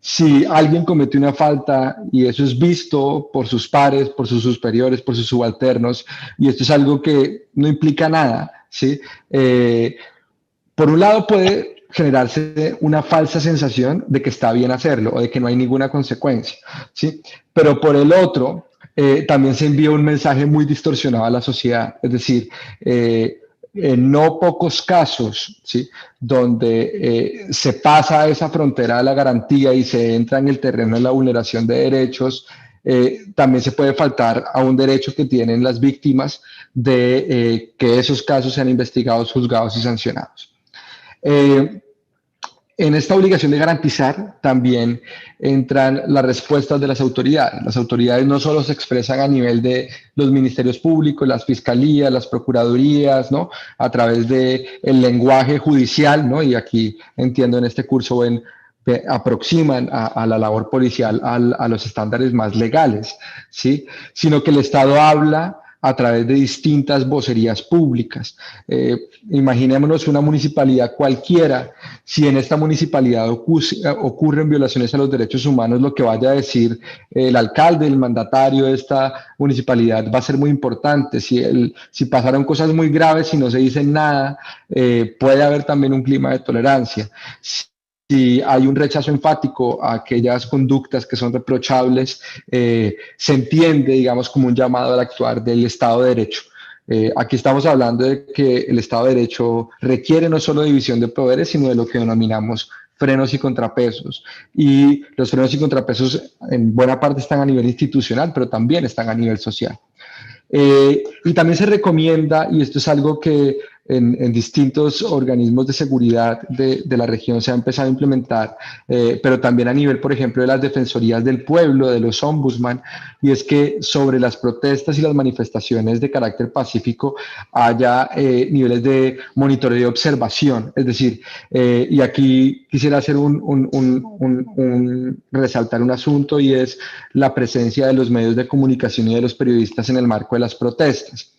Si alguien comete una falta y eso es visto por sus pares, por sus superiores, por sus subalternos, y esto es algo que no implica nada, ¿sí? Por un lado puede generarse una falsa sensación de que está bien hacerlo o de que no hay ninguna consecuencia, ¿sí? Pero por el otro, también se envía un mensaje muy distorsionado a la sociedad, es decir, en no pocos casos, ¿sí?, donde se pasa esa frontera de la garantía y se entra en el terreno de la vulneración de derechos, también se puede faltar a un derecho que tienen las víctimas de que esos casos sean investigados, juzgados y sancionados. En esta obligación de garantizar también entran las respuestas de las autoridades. Las autoridades no solo se expresan a nivel de los ministerios públicos, las fiscalías, las procuradurías, ¿no? A través del lenguaje judicial, ¿no? Y aquí entiendo en este curso aproximan a la labor policial a los estándares más legales, ¿sí? Sino que el Estado habla a través de distintas vocerías públicas. Imaginémonos una municipalidad cualquiera, si en esta municipalidad ocurren violaciones a los derechos humanos, lo que vaya a decir el alcalde, el mandatario de esta municipalidad va a ser muy importante. Si pasaron cosas muy graves y no se dice nada, puede haber también un clima de tolerancia. Si hay un rechazo enfático a aquellas conductas que son reprochables, se entiende, digamos, como un llamado al actuar del Estado de Derecho. Aquí estamos hablando de que el Estado de Derecho requiere no solo división de poderes, sino de lo que denominamos frenos y contrapesos. Y los frenos y contrapesos en buena parte están a nivel institucional, pero también están a nivel social. Y también se recomienda, y esto es algo que en distintos organismos de seguridad de la región se ha empezado a implementar, pero también a nivel, por ejemplo, de las defensorías del pueblo, de los ombudsman, y es que sobre las protestas y las manifestaciones de carácter pacífico haya niveles de monitoreo y observación. Es decir, y aquí quisiera hacer resaltar un asunto, y es la presencia de los medios de comunicación y de los periodistas en el marco de las protestas.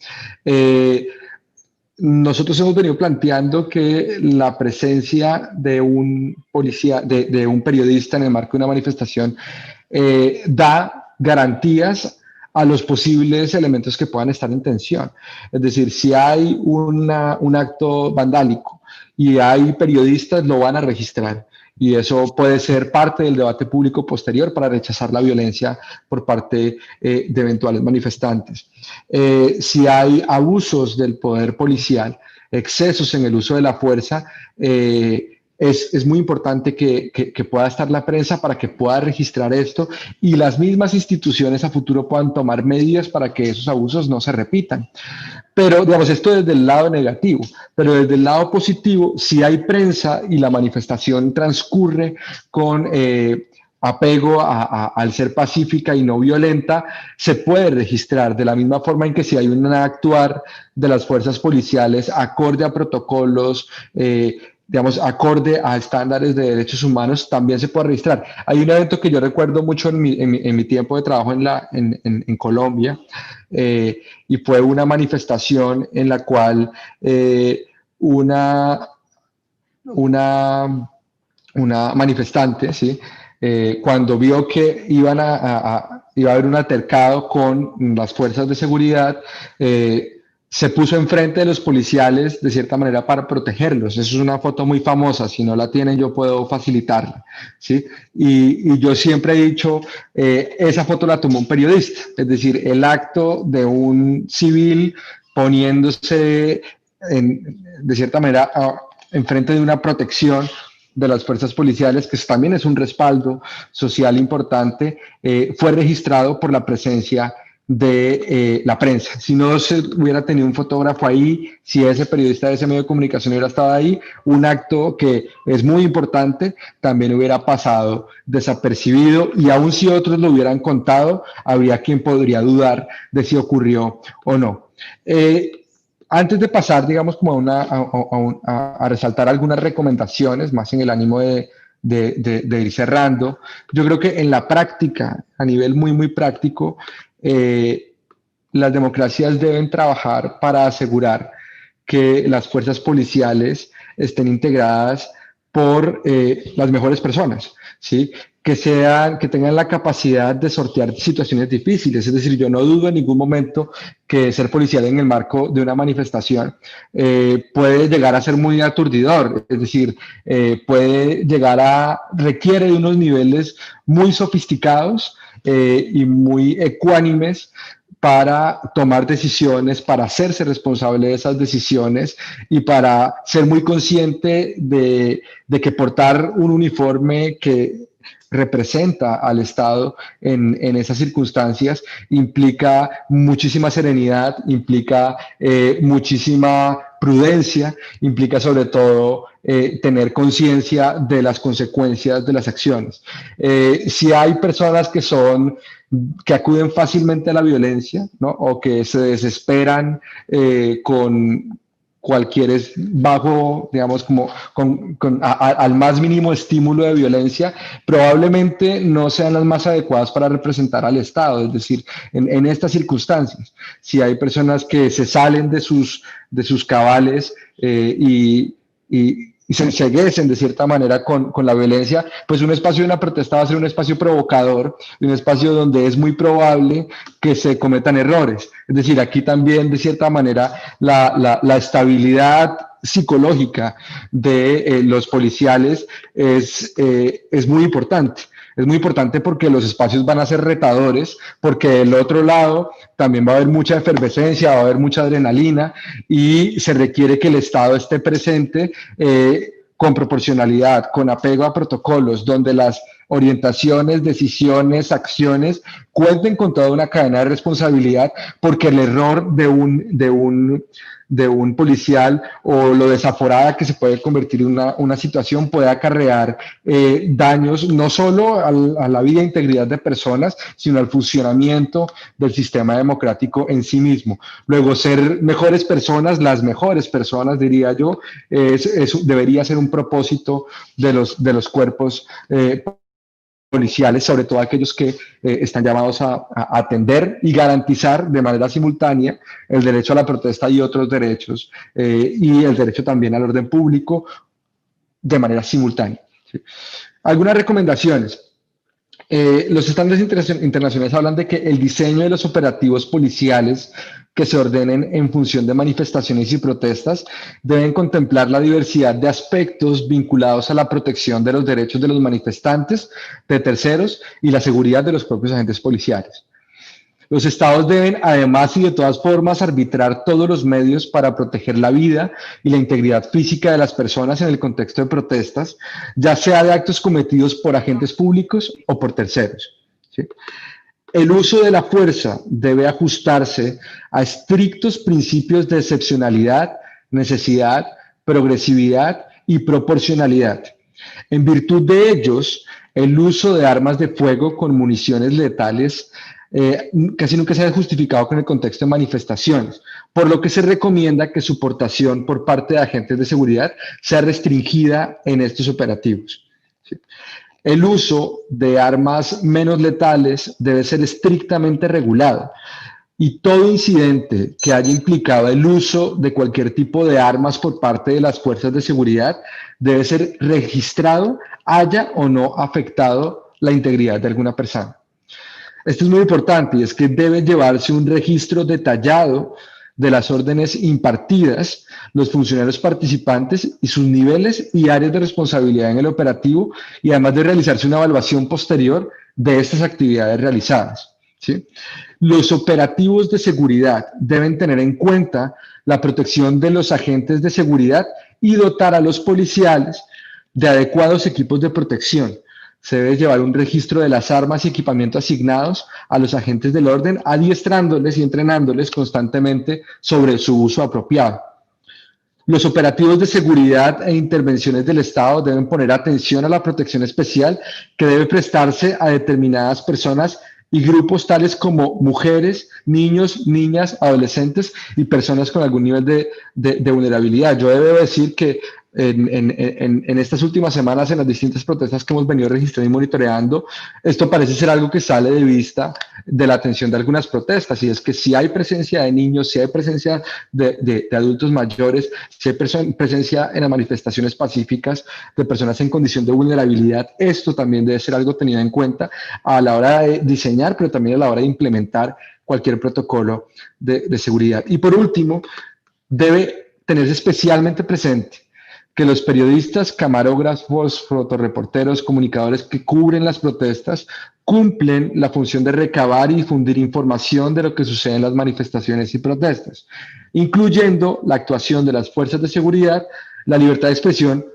Nosotros hemos venido planteando que la presencia de un policía, de un periodista en el marco de una manifestación da garantías a los posibles elementos que puedan estar en tensión. Es decir, si hay un acto vandálico y hay periodistas, lo van a registrar. Y eso puede ser parte del debate público posterior para rechazar la violencia por parte de eventuales manifestantes. Si hay abusos del poder policial, excesos en el uso de la fuerza, es muy importante que pueda estar la prensa para que pueda registrar esto y las mismas instituciones a futuro puedan tomar medidas para que esos abusos no se repitan. Pero, digamos, esto desde el lado negativo, pero desde el lado positivo, si hay prensa y la manifestación transcurre con apego al ser pacífica y no violenta, se puede registrar de la misma forma en que si hay un actuar de las fuerzas policiales acorde a protocolos, digamos, acorde a estándares de derechos humanos, también se puede registrar. Hay un evento que yo recuerdo mucho en mi tiempo de trabajo en Colombia, y fue una manifestación en la cual una manifestante, ¿sí? Cuando vio que iba a haber un altercado con las fuerzas de seguridad, se puso enfrente de los policiales de cierta manera para protegerlos. Eso es una foto muy famosa, si no la tienen yo puedo facilitarla, ¿sí? Y yo siempre he dicho, esa foto la tomó un periodista, es decir, el acto de un civil poniéndose de cierta manera enfrente de una protección de las fuerzas policiales, que también es un respaldo social importante, fue registrado por la presencia de la prensa. Si no se hubiera tenido un fotógrafo ahí, si ese periodista de ese medio de comunicación hubiera estado ahí, un acto que es muy importante también hubiera pasado desapercibido, y aun si otros lo hubieran contado, habría quien podría dudar de si ocurrió o no. Antes de pasar, digamos, como a resaltar algunas recomendaciones, más en el ánimo de ir cerrando, yo creo que en la práctica, a nivel muy, muy práctico, las democracias deben trabajar para asegurar que las fuerzas policiales estén integradas por las mejores personas, ¿sí? Que tengan la capacidad de sortear situaciones difíciles. Es decir, yo no dudo en ningún momento que ser policial en el marco de una manifestación puede llegar a ser muy aturdidor. Es decir, requiere de unos niveles muy sofisticados y muy ecuánimes para tomar decisiones, para hacerse responsable de esas decisiones y para ser muy consciente de que portar un uniforme que representa al Estado en esas circunstancias implica muchísima serenidad, implica muchísima prudencia implica sobre todo tener conciencia de las consecuencias de las acciones. Si hay personas que acuden fácilmente a la violencia, ¿no? O que se desesperan con cualquier bajo, digamos, como al más mínimo estímulo de violencia, probablemente no sean las más adecuadas para representar al Estado. Es decir, en estas circunstancias, si hay personas que se salen de sus cabales y se enceguecen de cierta manera con la violencia, pues un espacio de una protesta va a ser un espacio provocador, un espacio donde es muy probable que se cometan errores. Es decir, aquí también de cierta manera la estabilidad psicológica de los policiales es muy importante. Es muy importante porque los espacios van a ser retadores, porque del otro lado también va a haber mucha efervescencia, va a haber mucha adrenalina y se requiere que el Estado esté presente con proporcionalidad, con apego a protocolos, donde las orientaciones, decisiones, acciones cuenten con toda una cadena de responsabilidad, porque el error de un policial o lo desaforada que se puede convertir en una situación puede acarrear daños no solo a la vida e integridad de personas, sino al funcionamiento del sistema democrático en sí mismo. Luego, ser mejores personas, las mejores personas, diría yo, debería ser un propósito de los cuerpos policiales, sobre todo aquellos que están llamados a atender y garantizar de manera simultánea el derecho a la protesta y otros derechos, y el derecho también al orden público de manera simultánea. ¿Sí? Algunas recomendaciones. Los estándares internacionales hablan de que el diseño de los operativos policiales que se ordenen en función de manifestaciones y protestas deben contemplar la diversidad de aspectos vinculados a la protección de los derechos de los manifestantes, de terceros y la seguridad de los propios agentes policiales. Los estados deben, además y de todas formas, arbitrar todos los medios para proteger la vida y la integridad física de las personas en el contexto de protestas, ya sea de actos cometidos por agentes públicos o por terceros. ¿Sí? El uso de la fuerza debe ajustarse a estrictos principios de excepcionalidad, necesidad, progresividad y proporcionalidad. En virtud de ellos, el uso de armas de fuego con municiones letales casi nunca se ha justificado con el contexto de manifestaciones, por lo que se recomienda que su portación por parte de agentes de seguridad sea restringida en estos operativos. ¿Sí? El uso de armas menos letales debe ser estrictamente regulado, y todo incidente que haya implicado el uso de cualquier tipo de armas por parte de las fuerzas de seguridad debe ser registrado, haya o no afectado la integridad de alguna persona. Esto es muy importante, y es que debe llevarse un registro detallado de las órdenes impartidas, los funcionarios participantes y sus niveles y áreas de responsabilidad en el operativo, y además de realizarse una evaluación posterior de estas actividades realizadas. ¿Sí? Los operativos de seguridad deben tener en cuenta la protección de los agentes de seguridad y dotar a los policiales de adecuados equipos de protección. Se debe llevar un registro de las armas y equipamiento asignados a los agentes del orden, adiestrándoles y entrenándoles constantemente sobre su uso apropiado. Los operativos de seguridad e intervenciones del Estado deben poner atención a la protección especial que debe prestarse a determinadas personas y grupos tales como mujeres, niños, niñas, adolescentes y personas con algún nivel de vulnerabilidad. Yo debo decir que en estas últimas semanas, en las distintas protestas que hemos venido registrando y monitoreando, esto parece ser algo que sale de vista de la atención de algunas protestas, y es que si hay presencia de niños, si hay presencia de adultos mayores, si hay presencia en las manifestaciones pacíficas de personas en condición de vulnerabilidad, esto también debe ser algo tenido en cuenta a la hora de diseñar, pero también a la hora de implementar cualquier protocolo de seguridad. Y por último, debe tenerse especialmente presente que los periodistas, camarógrafos, fotoreporteros, comunicadores que cubren las protestas cumplen la función de recabar y difundir información de lo que sucede en las manifestaciones y protestas, incluyendo la actuación de las fuerzas de seguridad. La libertad de expresión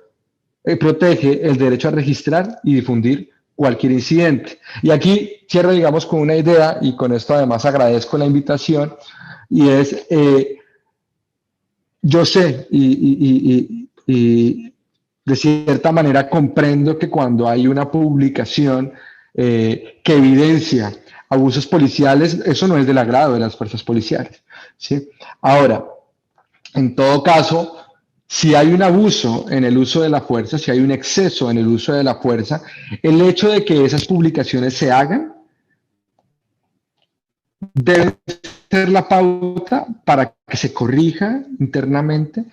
protege el derecho a registrar y difundir cualquier incidente. Y aquí cierro, digamos, con una idea, y con esto además agradezco la invitación, y es yo sé y de cierta manera comprendo que cuando hay una publicación que evidencia abusos policiales, eso no es del agrado de las fuerzas policiales, ¿sí? Ahora, en todo caso, si hay un abuso en el uso de la fuerza, si hay un exceso en el uso de la fuerza, el hecho de que esas publicaciones se hagan debe ser la pauta para que se corrija internamente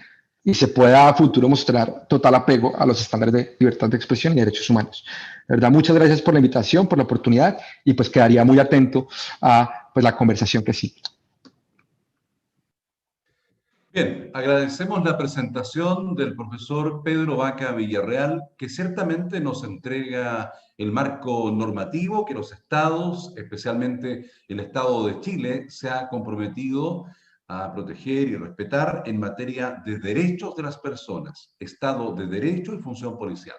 y se pueda a futuro mostrar total apego a los estándares de libertad de expresión y derechos humanos. De verdad, muchas gracias por la invitación, por la oportunidad y pues quedaría muy atento a pues, la conversación que sigue. Bien, agradecemos la presentación del profesor Pedro Vaca Villarreal, que ciertamente nos entrega el marco normativo que los estados, especialmente el Estado de Chile, se ha comprometido a proteger y respetar en materia de derechos de las personas, Estado de Derecho y función policial.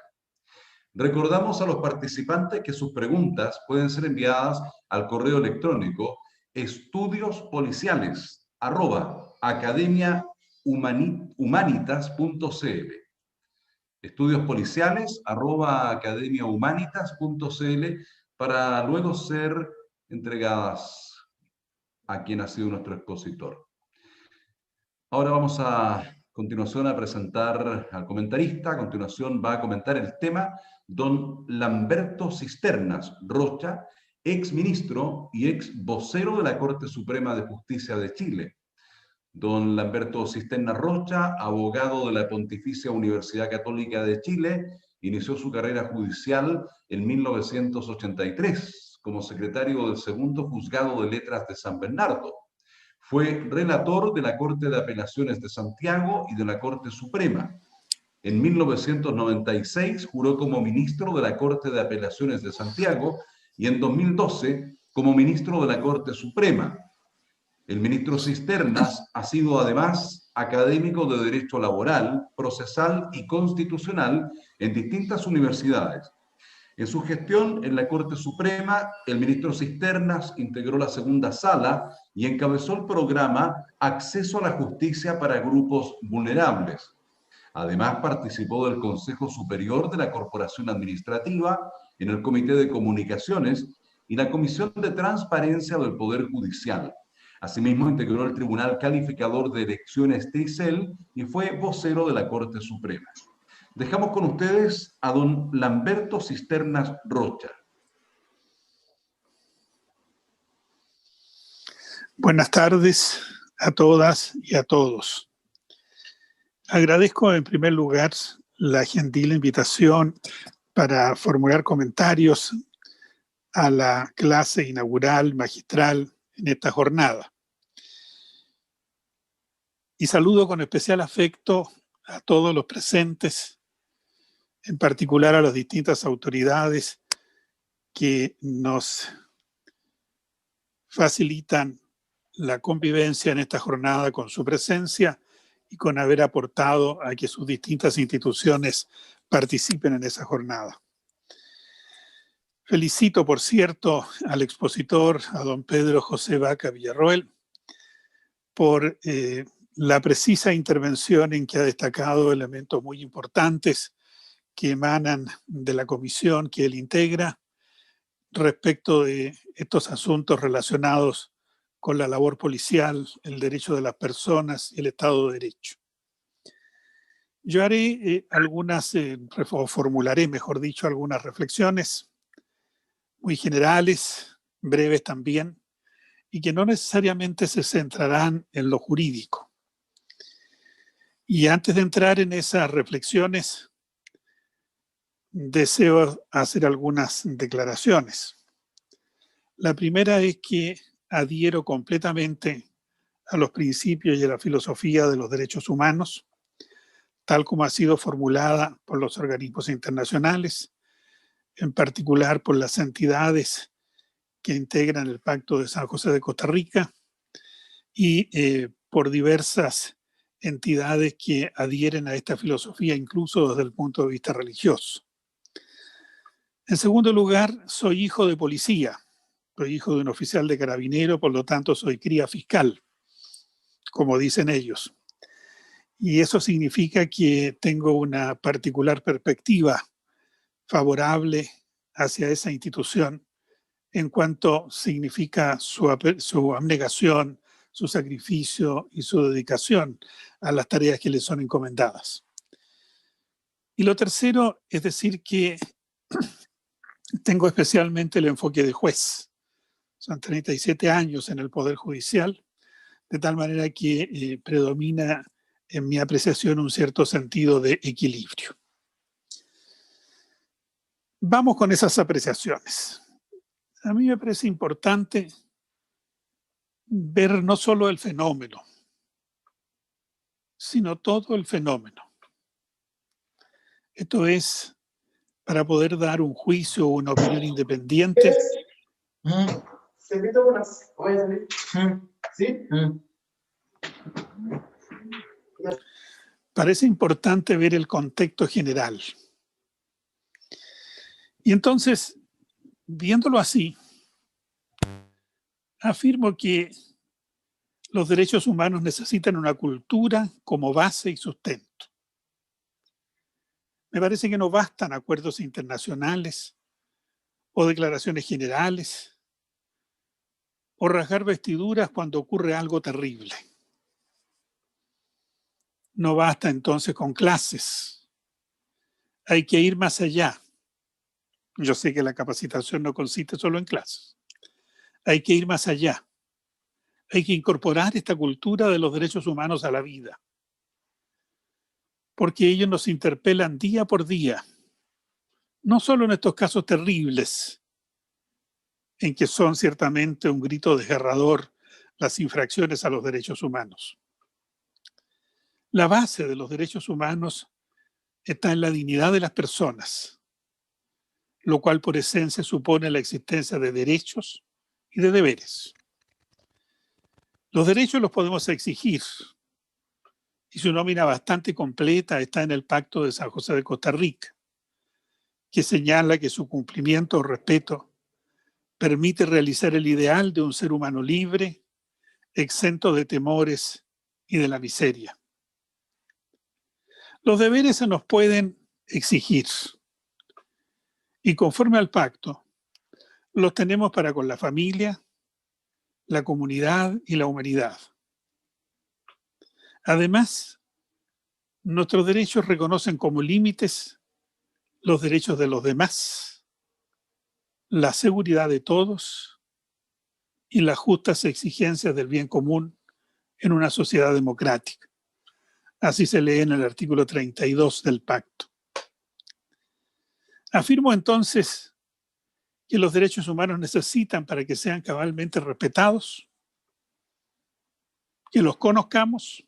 Recordamos a los participantes que sus preguntas pueden ser enviadas al correo electrónico estudiospoliciales@academiahumanitas.cl estudiospoliciales@academiahumanitas.cl para luego ser entregadas a quien ha sido nuestro expositor. Ahora vamos a continuación a presentar al comentarista. A continuación va a comentar el tema don Lamberto Cisternas Rocha, ex ministro y ex vocero de la Corte Suprema de Justicia de Chile. Don Lamberto Cisternas Rocha, abogado de la Pontificia Universidad Católica de Chile, inició su carrera judicial en 1983 como secretario del Segundo Juzgado de Letras de San Bernardo. Fue relator de la Corte de Apelaciones de Santiago y de la Corte Suprema. En 1996 juró como ministro de la Corte de Apelaciones de Santiago y en 2012 como ministro de la Corte Suprema. El ministro Cisternas ha sido además académico de Derecho Laboral, Procesal y Constitucional en distintas universidades. En su gestión en la Corte Suprema, el ministro Cisternas integró la segunda sala y encabezó el programa Acceso a la Justicia para Grupos Vulnerables. Además, participó del Consejo Superior de la Corporación Administrativa, en el Comité de Comunicaciones y la Comisión de Transparencia del Poder Judicial. Asimismo, integró el Tribunal Calificador de Elecciones TICEL y fue vocero de la Corte Suprema. Dejamos con ustedes a don Lamberto Cisternas Rocha. Buenas tardes a todas y a todos. Agradezco en primer lugar la gentil invitación para formular comentarios a la clase inaugural magistral en esta jornada. Y saludo con especial afecto a todos los presentes, en particular a las distintas autoridades que nos facilitan la convivencia en esta jornada con su presencia y con haber aportado a que sus distintas instituciones participen en esa jornada. Felicito, por cierto, al expositor, a don Pedro José Vaca Villarroel, por la precisa intervención en que ha destacado elementos muy importantes que emanan de la comisión que él integra respecto de estos asuntos relacionados con la labor policial, el derecho de las personas y el Estado de Derecho. Yo haré o formularé, mejor dicho, algunas reflexiones muy generales, breves también, y que no necesariamente se centrarán en lo jurídico. Y antes de entrar en esas reflexiones, deseo hacer algunas declaraciones. La primera es que adhiero completamente a los principios y a la filosofía de los derechos humanos, tal como ha sido formulada por los organismos internacionales, en particular por las entidades que integran el Pacto de San José de Costa Rica y por diversas entidades que adhieren a esta filosofía, incluso desde el punto de vista religioso. En segundo lugar, soy hijo de policía, soy hijo de un oficial de carabinero, por lo tanto soy cría fiscal, como dicen ellos. Y eso significa que tengo una particular perspectiva favorable hacia esa institución en cuanto significa su abnegación, su sacrificio y su dedicación a las tareas que le son encomendadas. Y lo tercero es decir que tengo especialmente el enfoque de juez. Son 37 años en el Poder Judicial, de tal manera que predomina en mi apreciación un cierto sentido de equilibrio. Vamos con esas apreciaciones. A mí me parece importante ver no solo el fenómeno, sino todo el fenómeno. Esto es, para poder dar un juicio o una opinión independiente. Parece importante ver el contexto general. Y entonces, viéndolo así, afirmo que los derechos humanos necesitan una cultura como base y sustento. Me parece que no bastan acuerdos internacionales o declaraciones generales o rasgar vestiduras cuando ocurre algo terrible. No basta entonces con clases. Hay que ir más allá. Yo sé que la capacitación no consiste solo en clases. Hay que ir más allá. Hay que incorporar esta cultura de los derechos humanos a la vida. Porque ellos nos interpelan día por día. No solo en estos casos terribles, en que son ciertamente un grito desgarrador las infracciones a los derechos humanos. La base de los derechos humanos está en la dignidad de las personas, lo cual por esencia supone la existencia de derechos y de deberes. Los derechos los podemos exigir, y su nómina bastante completa está en el Pacto de San José de Costa Rica, que señala que su cumplimiento o respeto permite realizar el ideal de un ser humano libre, exento de temores y de la miseria. Los deberes se nos pueden exigir, y conforme al pacto, los tenemos para con la familia, la comunidad y la humanidad. Además, nuestros derechos reconocen como límites los derechos de los demás, la seguridad de todos y las justas exigencias del bien común en una sociedad democrática. Así se lee en el artículo 32 del pacto. Afirmo entonces que los derechos humanos necesitan, para que sean cabalmente respetados, que los conozcamos,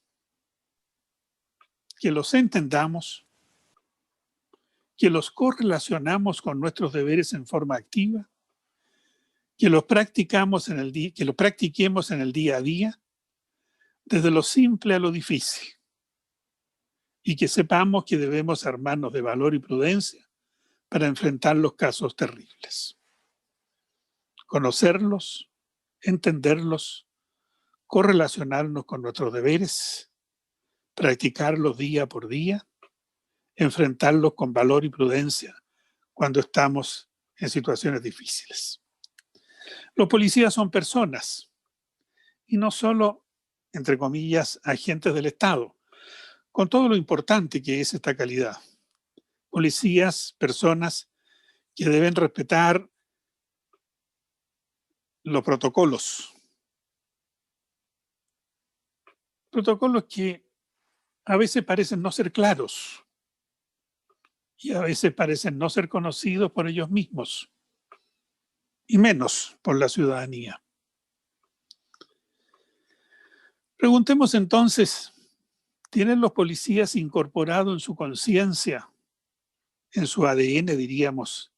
que los entendamos, que los correlacionamos con nuestros deberes en forma activa, que los practiquemos en el día a día, desde lo simple a lo difícil, y que sepamos que debemos armarnos de valor y prudencia para enfrentar los casos terribles. Conocerlos, entenderlos, correlacionarnos con nuestros deberes, practicarlos día por día, enfrentarlos con valor y prudencia cuando estamos en situaciones difíciles. Los policías son personas y no solo, entre comillas, agentes del Estado, con todo lo importante que es esta calidad. Policías, personas que deben respetar los protocolos. Protocolos que a veces parecen no ser claros y a veces parecen no ser conocidos por ellos mismos y menos por la ciudadanía. Preguntemos entonces, ¿tienen los policías incorporado en su conciencia, en su ADN, diríamos,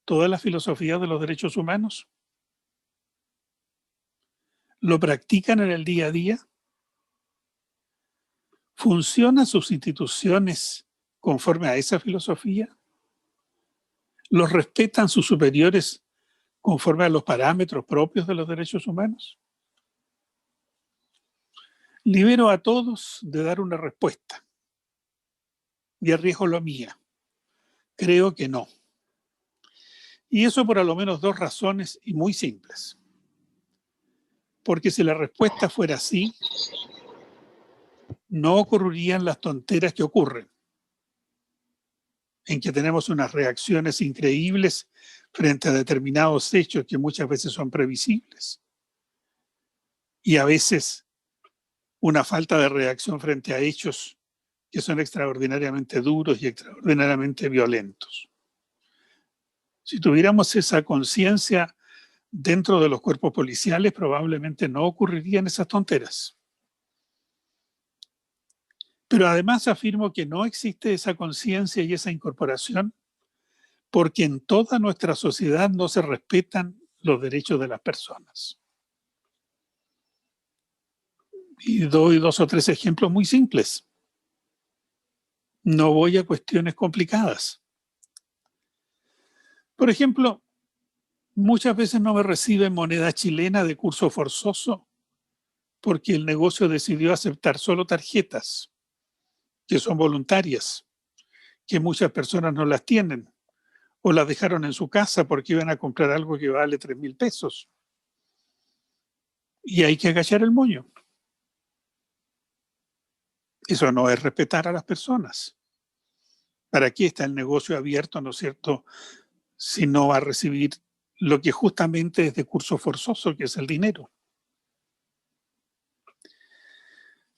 toda la filosofía de los derechos humanos? ¿Lo practican en el día a día? ¿Funcionan sus instituciones conforme a esa filosofía? ¿Los respetan sus superiores conforme a los parámetros propios de los derechos humanos? libero a todos de dar una respuesta y arriesgo la mía. Creo que no. Y eso por a lo menos dos razones y muy simples. Porque si la respuesta fuera así, no ocurrirían las tonteras que ocurren, en que tenemos unas reacciones increíbles frente a determinados hechos que muchas veces son previsibles. Y a veces una falta de reacción frente a hechos que son extraordinariamente duros y extraordinariamente violentos. Si tuviéramos esa conciencia dentro de los cuerpos policiales, probablemente no ocurrirían esas tonteras. Pero además afirmo que no existe esa conciencia y esa incorporación porque en toda nuestra sociedad no se respetan los derechos de las personas. Y doy 2 o 3 ejemplos muy simples. No voy a cuestiones complicadas. Por ejemplo, muchas veces no me reciben moneda chilena de curso forzoso porque el negocio decidió aceptar solo tarjetas, que son voluntarias, que muchas personas no las tienen, o las dejaron en su casa porque iban a comprar algo que vale 3.000 pesos. Y hay que agachar el moño. Eso no es respetar a las personas. ¿Para qué está el negocio abierto, no es cierto, si no va a recibir lo que justamente es de curso forzoso, que es el dinero?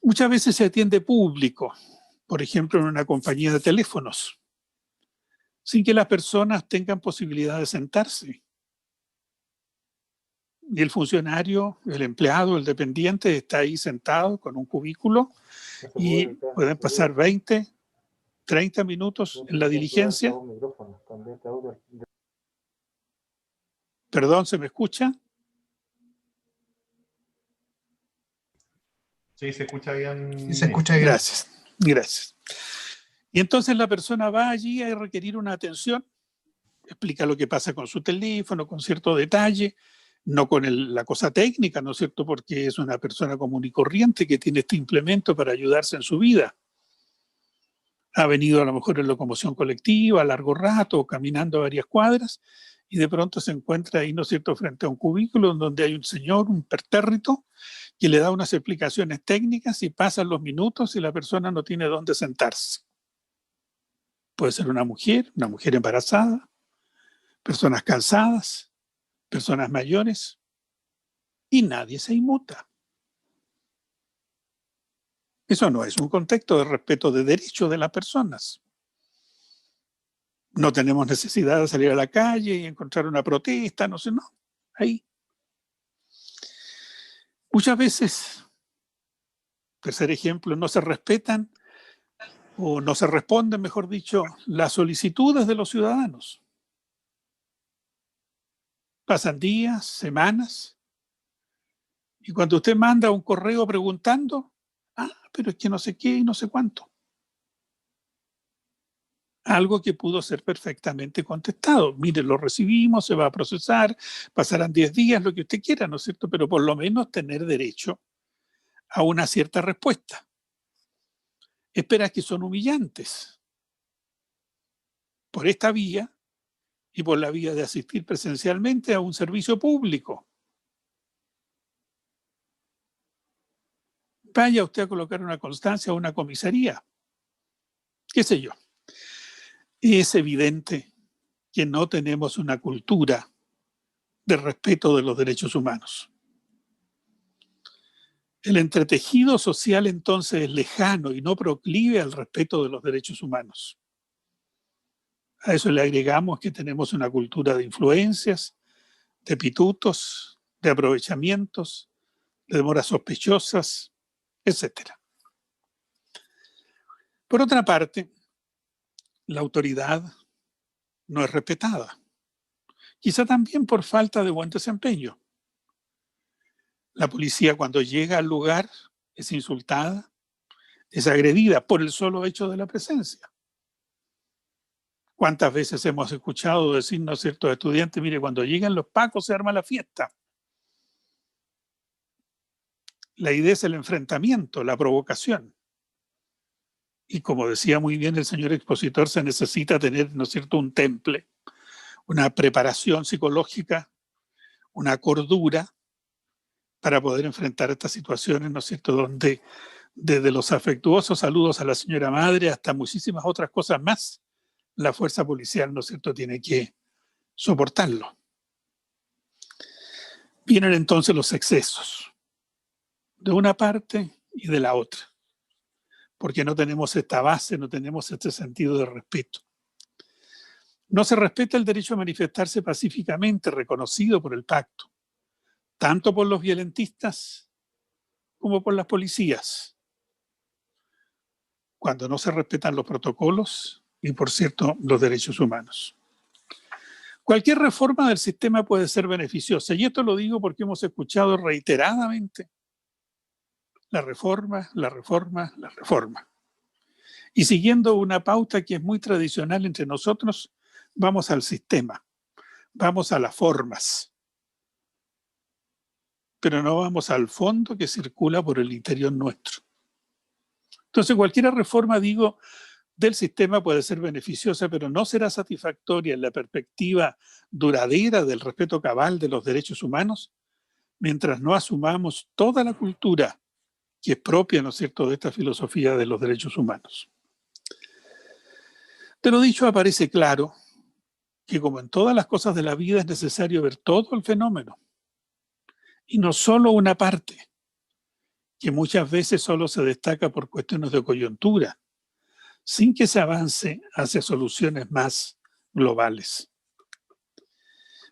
Muchas veces se atiende público, por ejemplo, en una compañía de teléfonos, sin que las personas tengan posibilidad de sentarse. Y el funcionario, el empleado, el dependiente está ahí sentado con un cubículo y pueden pasar 20, 30 minutos en la diligencia. Perdón, ¿se me escucha? Sí, se escucha bien. Sí, se escucha bien. Gracias, gracias. Y entonces la persona va allí a requerir una atención, explica lo que pasa con su teléfono, con cierto detalle, no con la cosa técnica, ¿no es cierto? Porque es una persona común y corriente que tiene este implemento para ayudarse en su vida. Ha venido a lo mejor en locomoción colectiva, a largo rato, caminando varias cuadras, y de pronto se encuentra ahí, ¿no es cierto?, frente a un cubículo donde hay un señor, un pertérrito, que le da unas explicaciones técnicas y pasan los minutos y la persona no tiene dónde sentarse. Puede ser una mujer embarazada, personas cansadas, personas mayores, y nadie se inmuta. Eso no es un contexto de respeto de derechos de las personas. No tenemos necesidad de salir a la calle y encontrar una protesta, no sé, no. Ahí. Muchas veces, tercer ejemplo, no se respetan o no se responden, mejor dicho, las solicitudes de los ciudadanos. Pasan días, semanas, y cuando usted manda un correo preguntando, pero es que no sé qué y no sé cuánto. Algo que pudo ser perfectamente contestado. Mire, lo recibimos, se va a procesar, pasarán 10 días, lo que usted quiera, ¿no es cierto? Pero por lo menos tener derecho a una cierta respuesta. Esperas que son humillantes por esta vía y por la vía de asistir presencialmente a un servicio público. Vaya usted a colocar una constancia a una comisaría, qué sé yo. Es evidente que no tenemos una cultura de respeto de los derechos humanos. El entretejido social entonces es lejano y no proclive al respeto de los derechos humanos. A eso le agregamos que tenemos una cultura de influencias, de pitutos, de aprovechamientos, de demoras sospechosas, etc. Por otra parte, la autoridad no es respetada, quizá también por falta de buen desempeño. La policía cuando llega al lugar es insultada, es agredida por el solo hecho de la presencia. ¿Cuántas veces hemos escuchado decirnos ciertos estudiantes, mire, cuando llegan los pacos se arma la fiesta? La idea es el enfrentamiento, la provocación. Y como decía muy bien el señor expositor, se necesita tener, ¿no es cierto?, un temple, una preparación psicológica, una cordura para poder enfrentar estas situaciones, ¿no es cierto?, donde desde los afectuosos saludos a la señora madre hasta muchísimas otras cosas más, la fuerza policial, ¿no es cierto?, tiene que soportarlo. Vienen entonces los excesos, de una parte y de la otra, porque no tenemos esta base, no tenemos este sentido de respeto. No se respeta el derecho a manifestarse pacíficamente, reconocido por el pacto, tanto por los violentistas como por las policías, cuando no se respetan los protocolos y, por cierto, los derechos humanos. Cualquier reforma del sistema puede ser beneficiosa, y esto lo digo porque hemos escuchado reiteradamente la reforma, la reforma, la reforma. Y siguiendo una pauta que es muy tradicional entre nosotros, vamos al sistema, vamos a las formas, pero no vamos al fondo que circula por el interior nuestro. Entonces, cualquier reforma, digo, del sistema puede ser beneficiosa, pero no será satisfactoria en la perspectiva duradera del respeto cabal de los derechos humanos, mientras no asumamos toda la cultura que es propia, ¿no es cierto?, de esta filosofía de los derechos humanos. De lo dicho, aparece claro que, como en todas las cosas de la vida, es necesario ver todo el fenómeno y no solo una parte, que muchas veces solo se destaca por cuestiones de coyuntura, sin que se avance hacia soluciones más globales.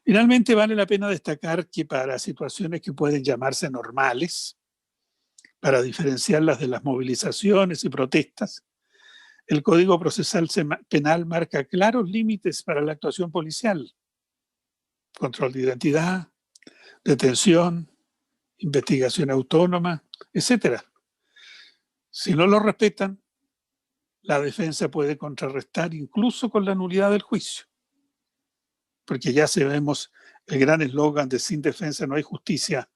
Finalmente, vale la pena destacar que para situaciones que pueden llamarse normales, para diferenciarlas de las movilizaciones y protestas, el Código Procesal Penal marca claros límites para la actuación policial: control de identidad, detención, investigación autónoma, etc. Si no lo respetan, la defensa puede contrarrestar incluso con la nulidad del juicio, porque ya sabemos el gran eslogan de sin defensa no hay justicia,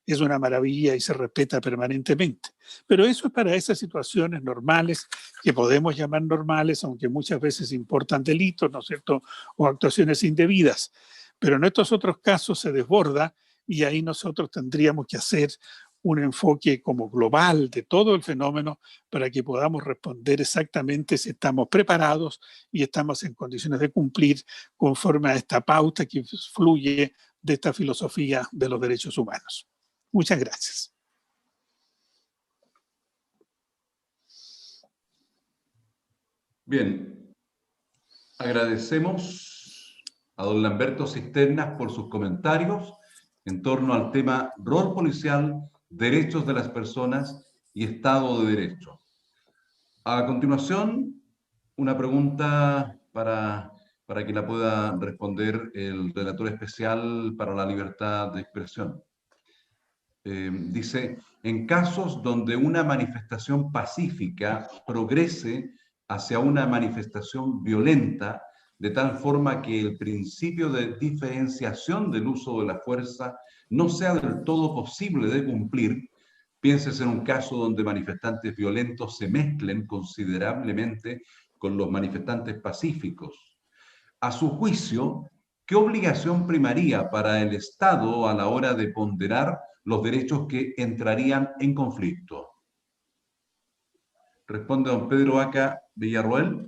es una maravilla y se respeta permanentemente. Pero eso es para esas situaciones normales, que podemos llamar normales, aunque muchas veces importan delitos, ¿no es cierto?, o actuaciones indebidas. Pero en estos otros casos se desborda, y ahí nosotros tendríamos que hacer un enfoque como global de todo el fenómeno para que podamos responder exactamente si estamos preparados y estamos en condiciones de cumplir conforme a esta pauta que fluye de esta filosofía de los derechos humanos. Muchas gracias. Bien, agradecemos a don Lamberto Cisternas por sus comentarios en torno al tema rol policial, derechos de las personas y Estado de Derecho. A continuación, una pregunta para que la pueda responder el relator especial para la libertad de expresión. Dice, en casos donde una manifestación pacífica progrese hacia una manifestación violenta, de tal forma que el principio de diferenciación del uso de la fuerza no sea del todo posible de cumplir, piénsese en un caso donde manifestantes violentos se mezclen considerablemente con los manifestantes pacíficos. A su juicio, ¿qué obligación primaría para el Estado a la hora de ponderar los derechos que entrarían en conflicto? Responde don Pedro Vaca Villarroel.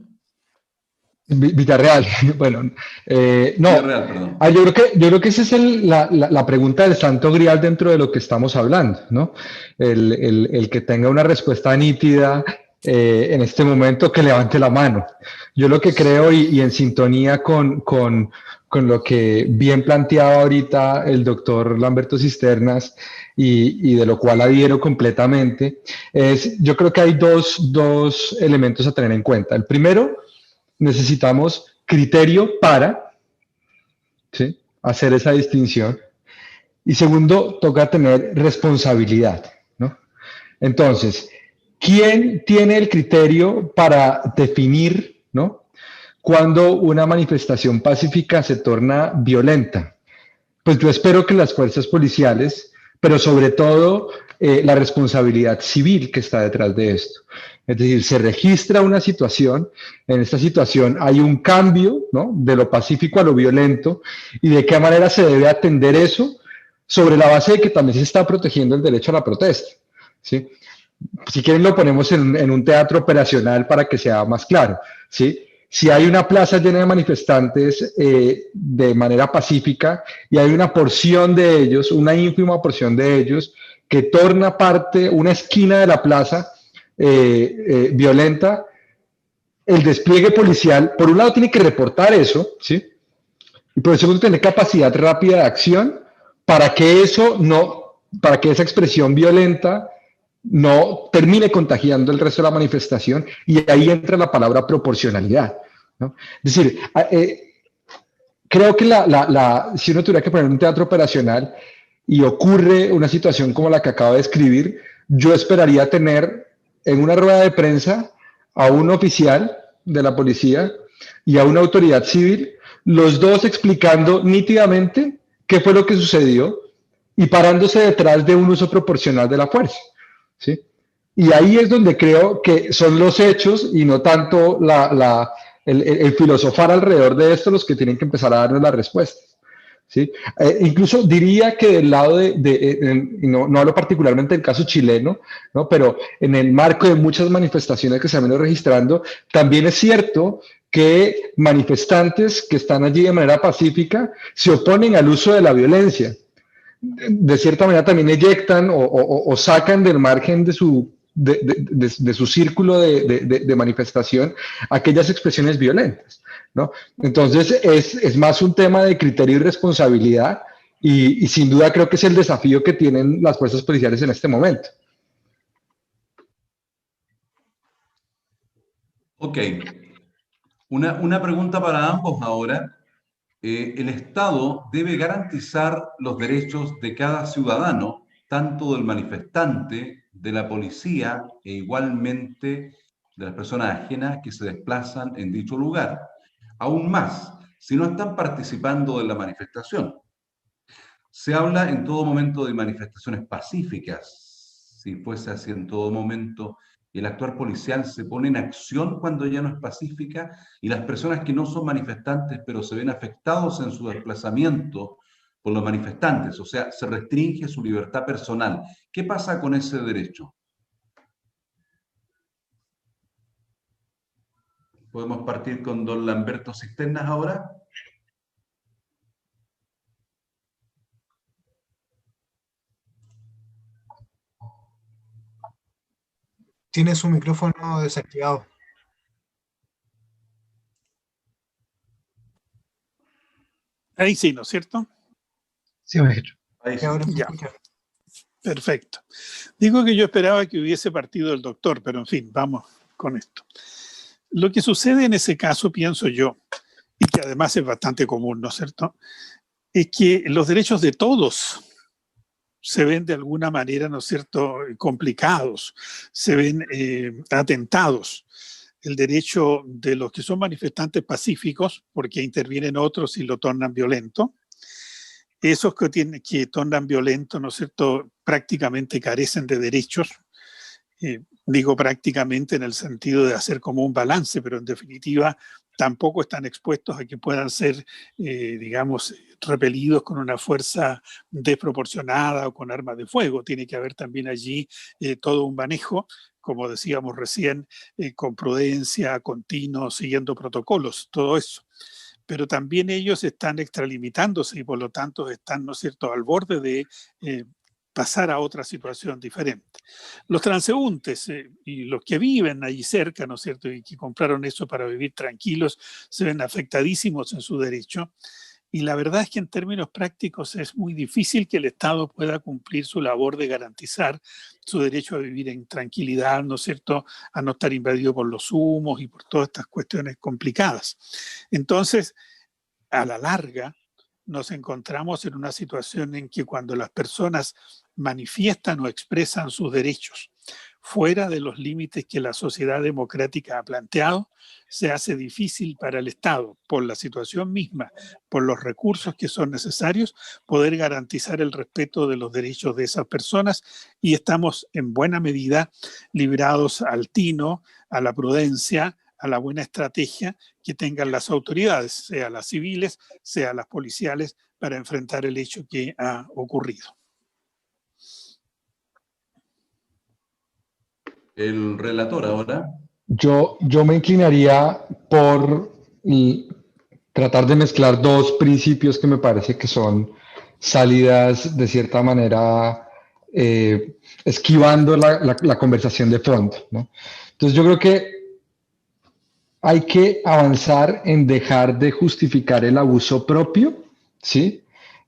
Villarreal, bueno, no. Villarreal, perdón. Yo creo que esa es la pregunta del santo grial dentro de lo que estamos hablando, ¿no? El que tenga una respuesta nítida en este momento, que levante la mano. Yo lo que creo, y en sintonía con lo que bien planteaba ahorita el doctor Lamberto Cisternas, y de lo cual adhiero completamente, yo creo que hay dos elementos a tener en cuenta. El primero, necesitamos criterio para, ¿sí?, hacer esa distinción. Y segundo, toca tener responsabilidad, ¿no? Entonces, ¿quién tiene el criterio para definir, ¿no?, cuando una manifestación pacífica se torna violenta? Pues yo espero que las fuerzas policiales, pero sobre todo la responsabilidad civil que está detrás de esto. Es decir, se registra una situación, en esta situación hay un cambio, ¿no?, de lo pacífico a lo violento, y de qué manera se debe atender eso sobre la base de que también se está protegiendo el derecho a la protesta, ¿sí? Si quieren lo ponemos en un teatro operacional para que sea más claro, ¿sí? Si hay una plaza llena de manifestantes de manera pacífica y hay una porción de ellos, una ínfima porción de ellos, que torna parte, una esquina de la plaza violenta, el despliegue policial, por un lado tiene que reportar eso, ¿sí? Y por el segundo tiene capacidad rápida de acción para que eso no, para que esa expresión violenta no termine contagiando el resto de la manifestación, y ahí entra la palabra proporcionalidad, ¿no? Es decir, creo que si uno tuviera que poner un teatro operacional y ocurre una situación como la que acabo de describir, yo esperaría tener en una rueda de prensa a un oficial de la policía y a una autoridad civil, los dos explicando nítidamente qué fue lo que sucedió y parándose detrás de un uso proporcional de la fuerza, ¿sí? Y ahí es donde creo que son los hechos y no tanto el filosofar alrededor de esto los que tienen que empezar a darnos las respuestas, ¿sí? Incluso diría que del lado no hablo particularmente del caso chileno, ¿no?, pero en el marco de muchas manifestaciones que se han venido registrando, también es cierto que manifestantes que están allí de manera pacífica se oponen al uso de la violencia. De cierta manera también eyectan o sacan del margen de su círculo de manifestación aquellas expresiones violentas, ¿no? Entonces es más un tema de criterio y responsabilidad, y sin duda creo que es el desafío que tienen las fuerzas policiales en este momento. Ok. Una pregunta para ambos ahora. El Estado debe garantizar los derechos de cada ciudadano, tanto del manifestante, de la policía e igualmente de las personas ajenas que se desplazan en dicho lugar. Aún más, si no están participando de la manifestación. Se habla en todo momento de manifestaciones pacíficas. Si fuese así en todo momento, el actuar policial se pone en acción cuando ya no es pacífica, y las personas que no son manifestantes pero se ven afectados en su desplazamiento por los manifestantes, o sea, se restringe su libertad personal. ¿Qué pasa con ese derecho? ¿Podemos partir con don Lamberto Cisternas ahora? Tiene su micrófono desactivado. Ahí sí, ¿no es cierto? Sí, maestro. Ahí sí. Ahora se Ya. escucha. Perfecto. Digo que yo esperaba que hubiese partido el doctor, pero en fin, vamos con esto. Lo que sucede en ese caso, pienso yo, y que además es bastante común, ¿no es cierto?, es que los derechos de todos se ven de alguna manera, ¿no es cierto?, complicados, se ven atentados. El derecho de los que son manifestantes pacíficos, porque intervienen otros y lo tornan violento. Esos que tornan violento, ¿no es cierto?, prácticamente carecen de derechos. Digo prácticamente en el sentido de hacer como un balance, pero en definitiva tampoco están expuestos a que puedan ser, digamos, repelidos con una fuerza desproporcionada o con armas de fuego. Tiene que haber también allí todo un manejo, como decíamos recién, con prudencia, continuo, siguiendo protocolos, todo eso. Pero también ellos están extralimitándose y por lo tanto están, ¿no es cierto?, al borde de pasar a otra situación diferente. Los transeúntes y los que viven allí cerca, ¿no es cierto?, y que compraron eso para vivir tranquilos, se ven afectadísimos en su derecho. Y la verdad es que en términos prácticos es muy difícil que el Estado pueda cumplir su labor de garantizar su derecho a vivir en tranquilidad, ¿no es cierto?, a no estar invadido por los humos y por todas estas cuestiones complicadas. Entonces, a la larga, nos encontramos en una situación en que cuando las personas manifiestan o expresan sus derechos fuera de los límites que la sociedad democrática ha planteado, se hace difícil para el Estado, por la situación misma, por los recursos que son necesarios, poder garantizar el respeto de los derechos de esas personas, y estamos en buena medida librados al tino, a la prudencia, a la buena estrategia que tengan las autoridades, sea las civiles, sea las policiales, para enfrentar el hecho que ha ocurrido. El relator ahora. Yo me inclinaría por tratar de mezclar dos principios que me parece que son salidas de cierta manera esquivando la conversación de fondo, ¿no? Entonces yo creo que hay que avanzar en dejar de justificar el abuso propio, ¿sí?,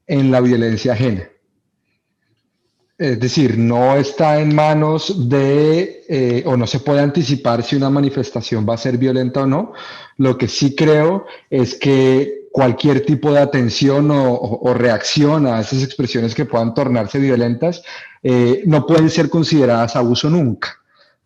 en la violencia ajena. Es decir, no está en manos de, o no se puede anticipar si una manifestación va a ser violenta o no. Lo que sí creo es que cualquier tipo de atención o reacción a esas expresiones que puedan tornarse violentas no pueden ser consideradas abuso nunca,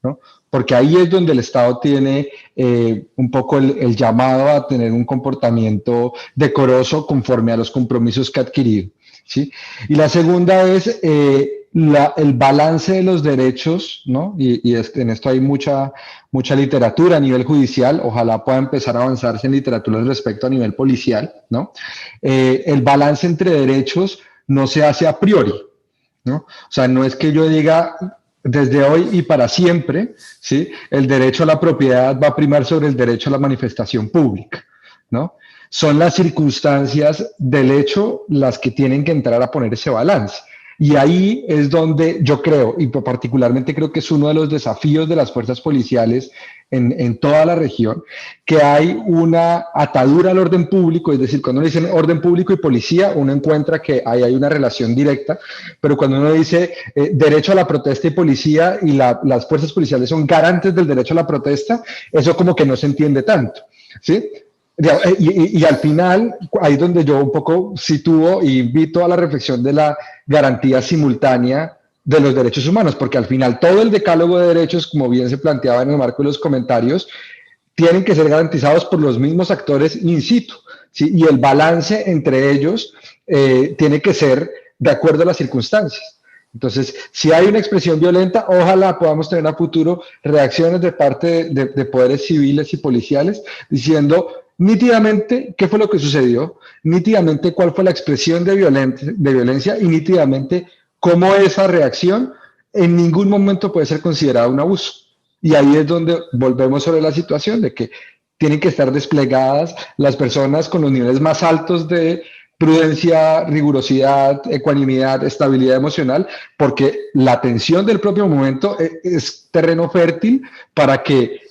¿no? Porque ahí es donde el Estado tiene un poco el llamado a tener un comportamiento decoroso conforme a los compromisos que ha adquirido, ¿sí? Y la segunda es el balance de los derechos, ¿no? Y en esto hay mucha literatura a nivel judicial, ojalá pueda empezar a avanzarse en literatura al respecto a nivel policial, ¿no? El balance entre derechos no se hace a priori, ¿no? O sea, no es que yo diga desde hoy y para siempre, ¿sí?, el derecho a la propiedad va a primar sobre el derecho a la manifestación pública, ¿no? Son las circunstancias del hecho las que tienen que entrar a poner ese balance. Y ahí es donde yo creo, y particularmente creo que es uno de los desafíos de las fuerzas policiales en toda la región, que hay una atadura al orden público. Es decir, cuando uno dice orden público y policía, uno encuentra que ahí hay una relación directa, pero cuando uno dice derecho a la protesta y policía, y las fuerzas policiales son garantes del derecho a la protesta, eso como que no se entiende tanto, ¿sí? Y al final, ahí es donde yo un poco sitúo e invito a la reflexión de la garantía simultánea de los derechos humanos, porque al final todo el decálogo de derechos, como bien se planteaba en el marco de los comentarios, tienen que ser garantizados por los mismos actores in situ, ¿sí? Y el balance entre ellos tiene que ser de acuerdo a las circunstancias. Entonces, si hay una expresión violenta, ojalá podamos tener a futuro reacciones de parte de poderes civiles y policiales diciendo nítidamente qué fue lo que sucedió, nítidamente cuál fue la expresión de violencia y nítidamente cómo esa reacción en ningún momento puede ser considerada un abuso. Y ahí es donde volvemos sobre la situación de que tienen que estar desplegadas las personas con los niveles más altos de prudencia, rigurosidad, ecuanimidad, estabilidad emocional, porque la tensión del propio momento es terreno fértil para que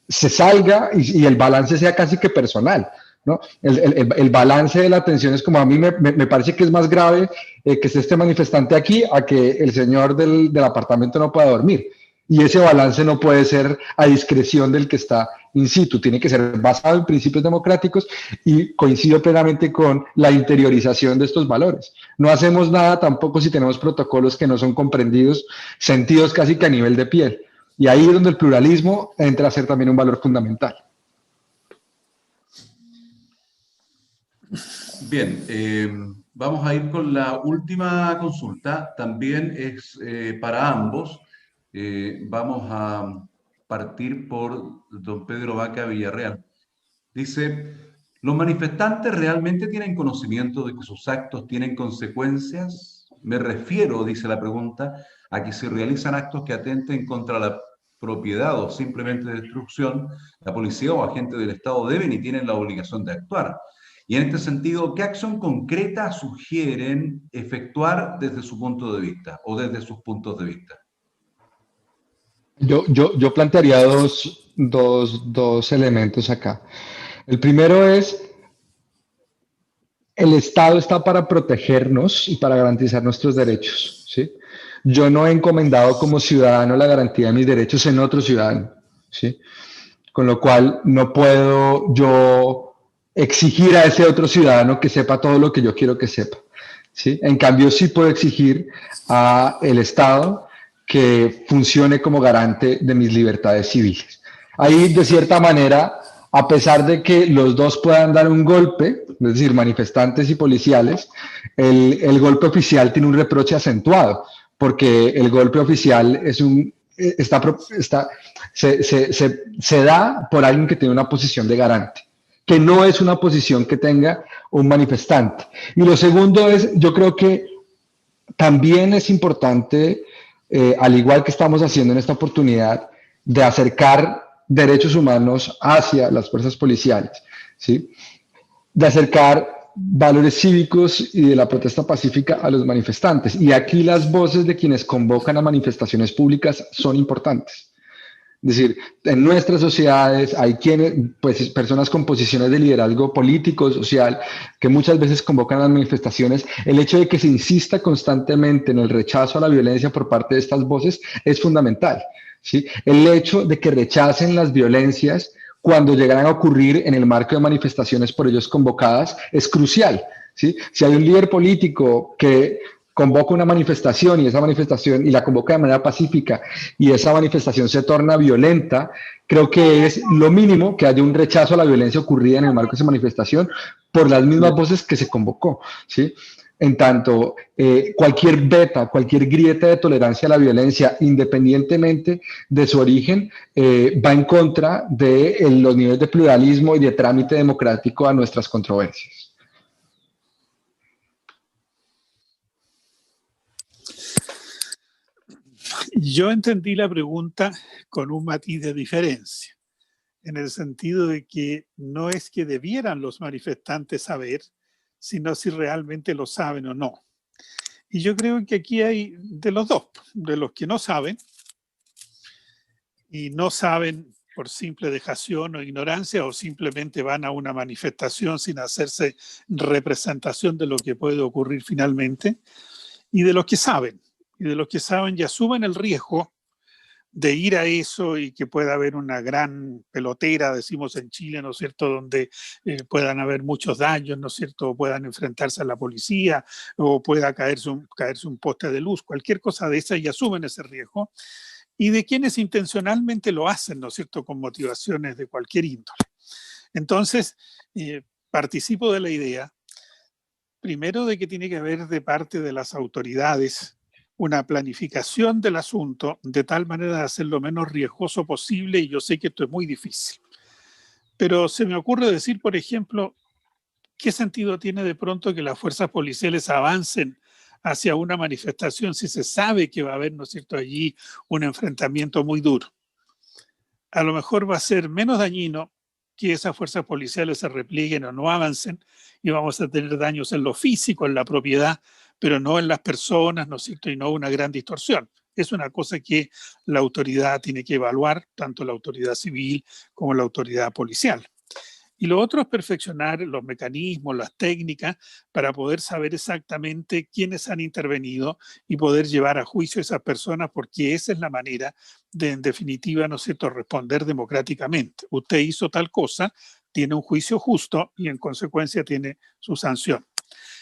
se salga y el balance sea casi que personal, ¿no? El balance de la atención es como, a mí me parece que es más grave que esté este manifestante aquí a que el señor del apartamento no pueda dormir. Y ese balance no puede ser a discreción del que está in situ, tiene que ser basado en principios democráticos, y coincido plenamente con la interiorización de estos valores. No hacemos nada tampoco si tenemos protocolos que no son comprendidos, sentidos casi que a nivel de piel. Y ahí es donde el pluralismo entra a ser también un valor fundamental. Bien, vamos a ir con la última consulta. También es para ambos. Vamos a partir por don Pedro Vaca Villarreal. Dice, ¿los manifestantes realmente tienen conocimiento de que sus actos tienen consecuencias? Me refiero, dice la pregunta, a que si realizan actos que atenten contra la propiedad o simplemente destrucción, la policía o agentes del Estado deben y tienen la obligación de actuar. Y en este sentido, ¿qué acción concreta sugieren efectuar desde su punto de vista o desde sus puntos de vista? Yo plantearía dos elementos acá. El primero es, el Estado está para protegernos y para garantizar nuestros derechos, ¿sí? Yo no he encomendado como ciudadano la garantía de mis derechos en otro ciudadano, ¿sí? Con lo cual no puedo yo exigir a ese otro ciudadano que sepa todo lo que yo quiero que sepa, ¿sí? En cambio, sí puedo exigir al Estado que funcione como garante de mis libertades civiles. Ahí, de cierta manera, a pesar de que los dos puedan dar un golpe, es decir, manifestantes y policiales, el golpe oficial tiene un reproche acentuado, porque el golpe oficial es se da por alguien que tiene una posición de garante, que no es una posición que tenga un manifestante. Y lo segundo es, yo creo que también es importante, al igual que estamos haciendo en esta oportunidad, de acercar derechos humanos hacia las fuerzas policiales, ¿sí? De acercar valores cívicos y de la protesta pacífica a los manifestantes. Y aquí las voces de quienes convocan a manifestaciones públicas son importantes. Es decir, en nuestras sociedades hay quienes, pues, personas con posiciones de liderazgo político, social, que muchas veces convocan a las manifestaciones. El hecho de que se insista constantemente en el rechazo a la violencia por parte de estas voces es fundamental, ¿sí? El hecho de que rechacen las violencias cuando llegan a ocurrir en el marco de manifestaciones por ellos convocadas es crucial, ¿sí? Si hay un líder político que convoca una manifestación y la convoca de manera pacífica y esa manifestación se torna violenta, creo que es lo mínimo que haya un rechazo a la violencia ocurrida en el marco de esa manifestación por las mismas voces que se convocó, ¿sí? En tanto, cualquier grieta de tolerancia a la violencia, independientemente de su origen, va en contra de los niveles de pluralismo y de trámite democrático a nuestras controversias. Yo entendí la pregunta con un matiz de diferencia, en el sentido de que no es que debieran los manifestantes saber, sino si realmente lo saben o no. Y yo creo que aquí hay de los dos, de los que no saben, y no saben por simple dejación o ignorancia, o simplemente van a una manifestación sin hacerse representación de lo que puede ocurrir finalmente, y de los que saben. Y de los que saben y asumen el riesgo de ir a eso y que pueda haber una gran pelotera, decimos en Chile, ¿no es cierto?, donde puedan haber muchos daños, ¿no es cierto?, o puedan enfrentarse a la policía, o pueda caerse un poste de luz, cualquier cosa de esa, y asumen ese riesgo. Y de quienes intencionalmente lo hacen, ¿no es cierto?, con motivaciones de cualquier índole. Entonces, participo de la idea, primero, de que tiene que haber de parte de las autoridades una planificación del asunto de tal manera de hacer lo menos riesgoso posible, y yo sé que esto es muy difícil. Pero se me ocurre decir, por ejemplo, ¿qué sentido tiene de pronto que las fuerzas policiales avancen hacia una manifestación si se sabe que va a haber, ¿no es cierto?, allí un enfrentamiento muy duro? A lo mejor va a ser menos dañino que esas fuerzas policiales se replieguen o no avancen, y vamos a tener daños en lo físico, en la propiedad, pero no en las personas, ¿no es cierto?, y no una gran distorsión. Es una cosa que la autoridad tiene que evaluar, tanto la autoridad civil como la autoridad policial. Y lo otro es perfeccionar los mecanismos, las técnicas, para poder saber exactamente quiénes han intervenido y poder llevar a juicio a esas personas, porque esa es la manera de, en definitiva, ¿no es cierto?, responder democráticamente. Usted hizo tal cosa, tiene un juicio justo y en consecuencia tiene su sanción.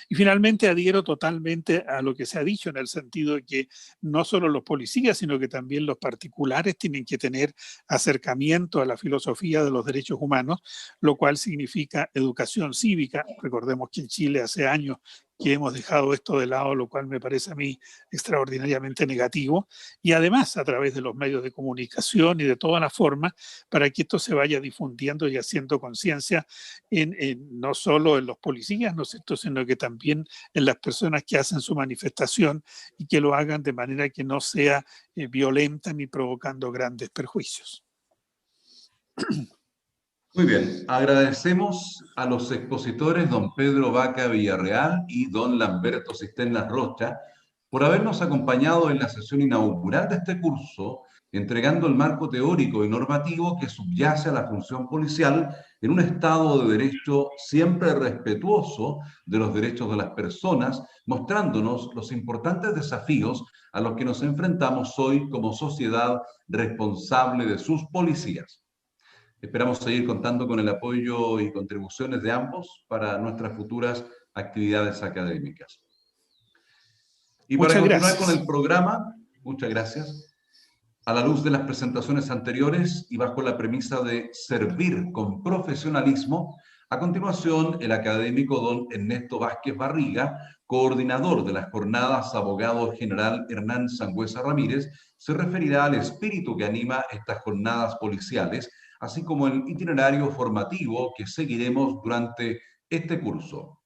Y finalmente adhiero totalmente a lo que se ha dicho, en el sentido de que no solo los policías, sino que también los particulares tienen que tener acercamiento a la filosofía de los derechos humanos, lo cual significa educación cívica. Recordemos que en Chile hace años que hemos dejado esto de lado, lo cual me parece a mí extraordinariamente negativo, y además a través de los medios de comunicación y de todas las formas, para que esto se vaya difundiendo y haciendo conciencia no solo en los policías, ¿no es cierto?, sino que también en las personas que hacen su manifestación, y que lo hagan de manera que no sea violenta ni provocando grandes perjuicios. Muy bien, agradecemos a los expositores don Pedro Vaca Villarreal y don Lamberto Cisternas Rocha por habernos acompañado en la sesión inaugural de este curso, entregando el marco teórico y normativo que subyace a la función policial en un Estado de Derecho siempre respetuoso de los derechos de las personas, mostrándonos los importantes desafíos a los que nos enfrentamos hoy como sociedad responsable de sus policías. Esperamos seguir contando con el apoyo y contribuciones de ambos para nuestras futuras actividades académicas. Y para continuar con el programa, Muchas gracias. A la luz de las presentaciones anteriores y bajo la premisa de servir con profesionalismo, a continuación, el académico don Ernesto Vázquez Barriga, coordinador de las jornadas abogado general Hernán Sangüesa Ramírez, se referirá al espíritu que anima estas jornadas policiales, así como el itinerario formativo que seguiremos durante este curso.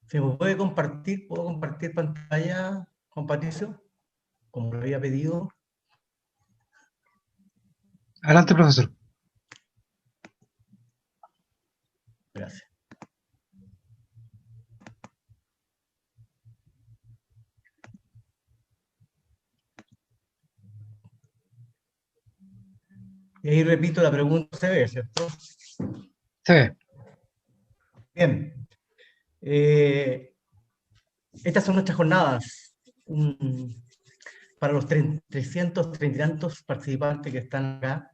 ¿Se puede compartir? ¿Puedo compartir pantalla, Juan Patricio? Como lo había pedido. Adelante, profesor. Gracias. Y ahí repito la pregunta, se ve, ¿cierto? Se ve. Bien. Estas son nuestras jornadas para los 330 y tantos participantes que están acá.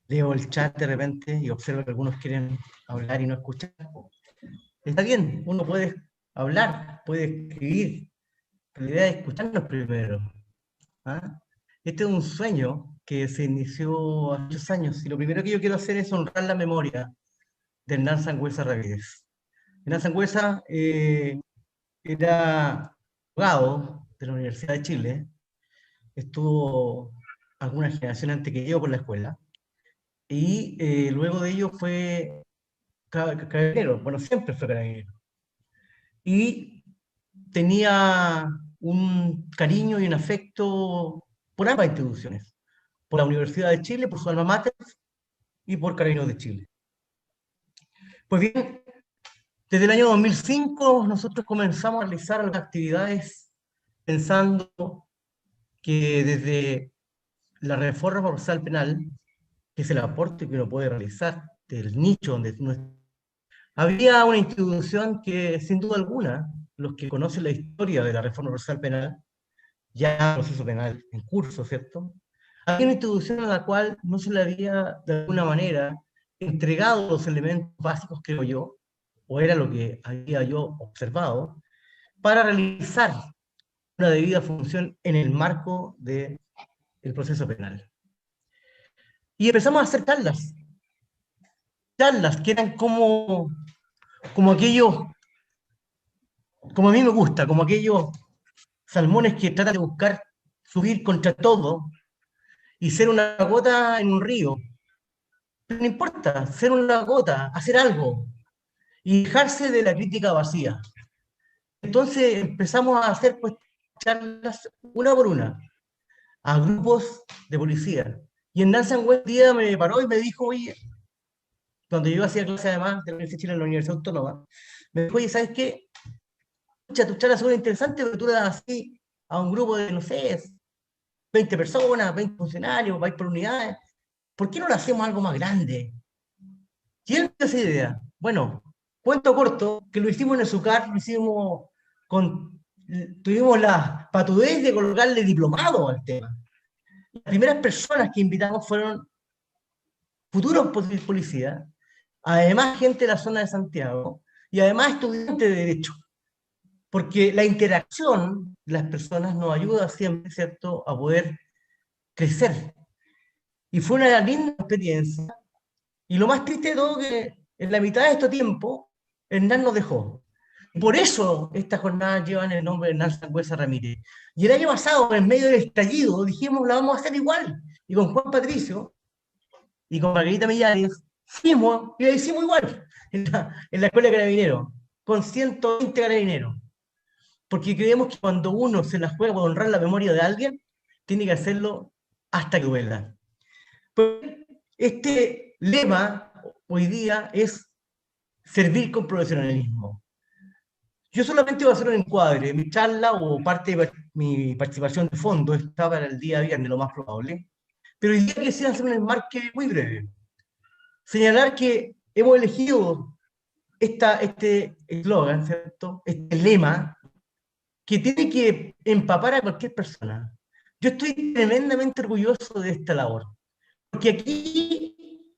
Leo el chat de repente y observo que algunos quieren hablar y no escuchar. Está bien, uno puede hablar, puede escribir, pero la idea es escucharnos primero. ¿Ah? Este es un sueño que se inició hace muchos años y lo primero que yo quiero hacer es honrar la memoria de Hernán Sangüesa Ramírez. Hernán Sangüesa era abogado de la Universidad de Chile, estuvo alguna generación antes que yo por la escuela, y luego de ello fue carabinero, bueno, siempre fue carabinero. Y tenía un cariño y un afecto por ambas instituciones, por la Universidad de Chile, por su alma mater, y por Carabineros de Chile. Pues bien, desde el año 2005 nosotros comenzamos a realizar algunas actividades pensando que desde la reforma procesal penal, que es el aporte que uno puede realizar del nicho donde uno había una institución que, sin duda alguna, los que conocen la historia de la reforma procesal penal, ya proceso penal en curso, ¿cierto? Había una institución a la cual no se le había, de alguna manera, entregado los elementos básicos, creo yo, o era lo que había yo observado, para realizar una debida función en el marco del proceso penal. Y empezamos a hacer charlas que eran como aquellos, como a mí me gusta, como aquellos salmones que tratan de buscar subir contra todo y ser una gota en un río. Pero no importa, ser una gota, hacer algo y dejarse de la crítica vacía. Entonces empezamos a hacer pues, charlas una por una a grupos de policía. Y Hernán Sangüesa un día me paró y me dijo, oye, cuando yo hacía clase además de la Universidad de Chile en la Universidad Autónoma, me dijo, oye, ¿sabes qué? Escucha, tu charla es súper interesante, pero tú le das así a un grupo de, no sé, 20 personas, 20 funcionarios, vais por unidades. ¿Por qué no lo hacemos algo más grande? Y él me dio esa idea. Bueno, cuento corto, que lo hicimos en el SUCAR, lo hicimos tuvimos la patudez de colocarle diplomado al tema. Las primeras personas que invitamos fueron futuros policías, además gente de la zona de Santiago, y además estudiantes de Derecho. Porque la interacción de las personas nos ayuda siempre, ¿cierto?, a poder crecer. Y fue una linda experiencia. Y lo más triste de todo que en la mitad de este tiempo, Hernán nos dejó. Por eso estas jornadas llevan el nombre de Hernán Sangüesa Ramírez. Y el año pasado, en medio del estallido, dijimos, la vamos a hacer igual. Y con Juan Patricio y con Margarita Millares, fuimos y la hicimos igual en la Escuela de Carabineros, con 120 carabineros. Porque creemos que cuando uno se la juega por honrar la memoria de alguien, tiene que hacerlo hasta que duela. Pues este lema hoy día es servir con profesionalismo. Yo solamente voy a hacer un encuadre. Mi charla o parte de mi participación de fondo está para el día viernes, lo más probable. Pero hoy día quisiera hacer un enmarque muy breve. Señalar que hemos elegido este eslogan, ¿cierto? Este lema, que tiene que empapar a cualquier persona. Yo estoy tremendamente orgulloso de esta labor. Porque aquí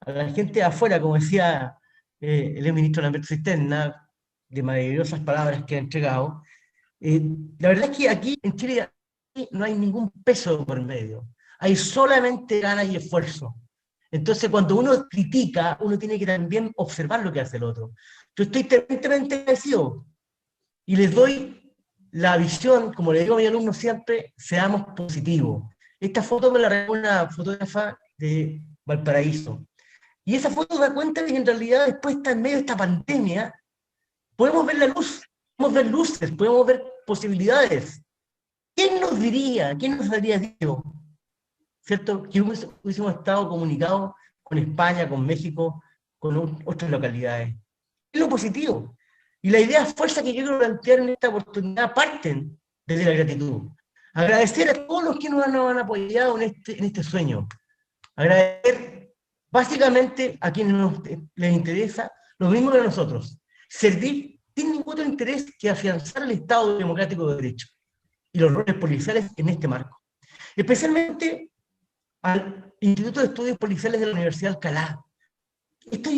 a la gente de afuera, como decía el ministro Lamberto Cisterna, de maravillosas palabras que ha entregado. La verdad es que aquí en Chile no hay ningún peso por medio, hay solamente ganas y esfuerzo. Entonces, cuando uno critica, uno tiene que también observar lo que hace el otro. Yo estoy tremendamente agradecido y les doy la visión, como le digo a mis alumnos siempre, seamos positivos. Esta foto me la regaló una fotógrafa de Valparaíso. Y esa foto da cuenta de que en realidad después en medio de esta pandemia, podemos ver la luz, podemos ver luces, podemos ver posibilidades. ¿Quién nos diría, quién nos habría dicho, ¿cierto?, que hubiésemos estado comunicados con España, con México, con otras localidades? Es lo positivo. Y la idea fuerza que yo quiero plantear en esta oportunidad parten desde la gratitud. Agradecer a todos los que nos han apoyado en este sueño. Agradecer básicamente a quienes les interesa lo mismo que a nosotros. Servir sin ningún otro interés que afianzar el Estado democrático de derecho y los roles policiales en este marco. Especialmente al Instituto de Estudios Policiales de la Universidad de Alcalá. Esto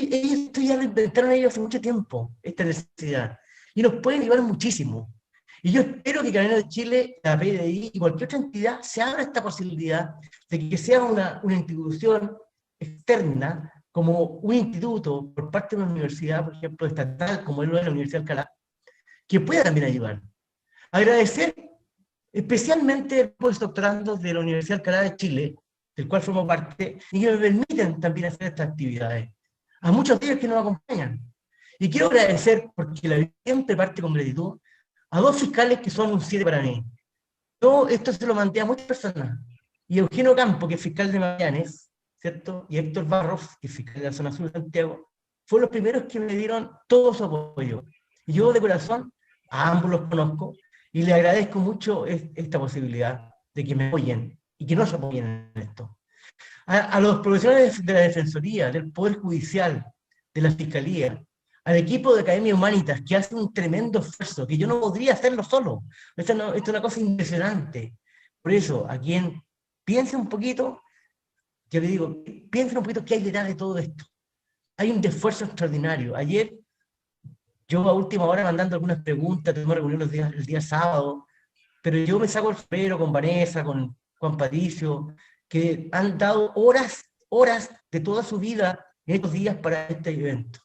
ya lo inventaron ellos hace mucho tiempo, esta necesidad, y nos pueden ayudar muchísimo. Y yo espero que Carabineros de Chile, la PDI y cualquier otra entidad se abra esta posibilidad de que sea una institución externa, como un instituto por parte de una universidad, por ejemplo, estatal, como es la Universidad de Alcalá, que pueda también ayudar. Agradecer especialmente a los doctorandos de la Universidad de Alcalá de Chile, del cual formo parte, y que me permiten también hacer estas actividades. A muchos de ellos que nos acompañan. Y quiero agradecer, porque la vida siempre parte con gratitud, a dos fiscales que son un 7 para mí. Yo esto se lo mandé a muchas personas. Y Eugenio Campo, que es fiscal de Magallanes, ¿cierto?, y Héctor Barros, que es fiscal de la zona sur de Santiago, fueron los primeros que me dieron todo su apoyo. Y yo de corazón a ambos los conozco y les agradezco mucho esta posibilidad de que me apoyen y que nos apoyen en esto. A los profesionales de la Defensoría, del Poder Judicial, de la Fiscalía, al equipo de Academia Humanitas, que hace un tremendo esfuerzo, que yo no podría hacerlo solo. Esto es una cosa impresionante. Por eso, a quien piense un poquito, yo le digo, piensen un poquito qué hay detrás de todo esto. Hay un esfuerzo extraordinario. Ayer, yo a última hora mandando algunas preguntas, tuvimos reunión el día sábado, pero yo me saco el sombrero con Vanessa, con Juan Patricio, que han dado horas de toda su vida en estos días para este evento.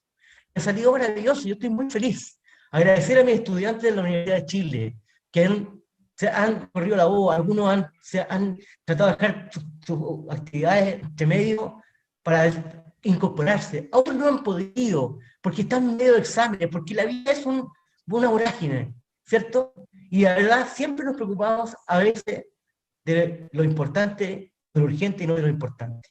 Ha salido maravilloso, yo estoy muy feliz. Agradecer a mis estudiantes de la Universidad de Chile, que se han corrido la voz, algunos se han tratado de dejar sus actividades entre medio para incorporarse. Otros no han podido, porque están en medio de exámenes, porque la vida es una vorágine, ¿cierto? Y la verdad, siempre nos preocupamos a veces de lo importante, de lo urgente y no de lo importante.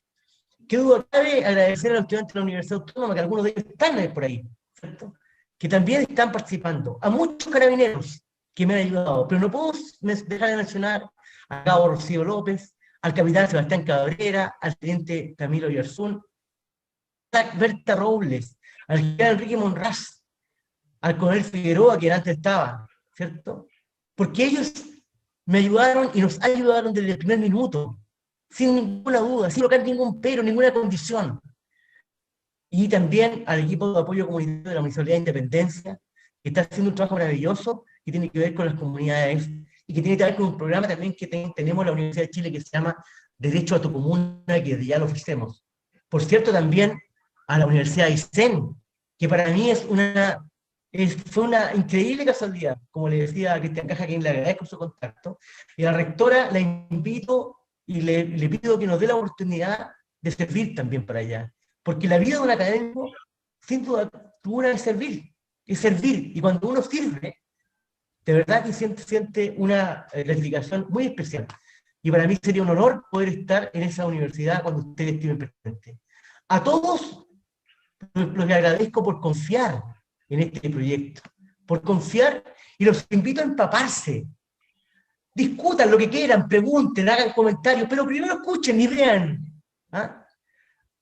Qué duda cabe agradecer a los estudiantes de la Universidad Autónoma, que algunos de ellos están por ahí, ¿cierto?, que también están participando. A muchos carabineros que me han ayudado, pero no puedo dejar de mencionar a cabo Rocío López, al capitán Sebastián Cabrera, al teniente Camilo Yarzún, a Berta Robles, al general Enrique Monraz, al coronel Figueroa, que antes estaba, ¿cierto? Porque ellos me ayudaron y nos ayudaron desde el primer minuto, sin ninguna duda, sin colocar ningún pero, ninguna condición. Y también al equipo de apoyo comunitario de la Municipalidad de Independencia, que está haciendo un trabajo maravilloso, que tiene que ver con las comunidades, y que tiene que ver con un programa también que tenemos en la Universidad de Chile, que se llama Derecho a tu Comuna, que ya lo ofrecemos. Por cierto, también a la Universidad de Aysén, que para mí fue una increíble casualidad, como le decía a Cristian Caja, a quien le agradezco su contacto, y a la rectora la invito y le pido que nos dé la oportunidad de servir también para allá. Porque la vida de un académico, sin duda alguna, es servir. Y cuando uno sirve, de verdad que siente una gratificación muy especial. Y para mí sería un honor poder estar en esa universidad cuando ustedes estén presentes. A todos los agradezco por confiar en este proyecto, por confiar, y los invito a empaparse. Discutan lo que quieran, pregunten, hagan comentarios, pero primero escuchen y vean. ¿Ah?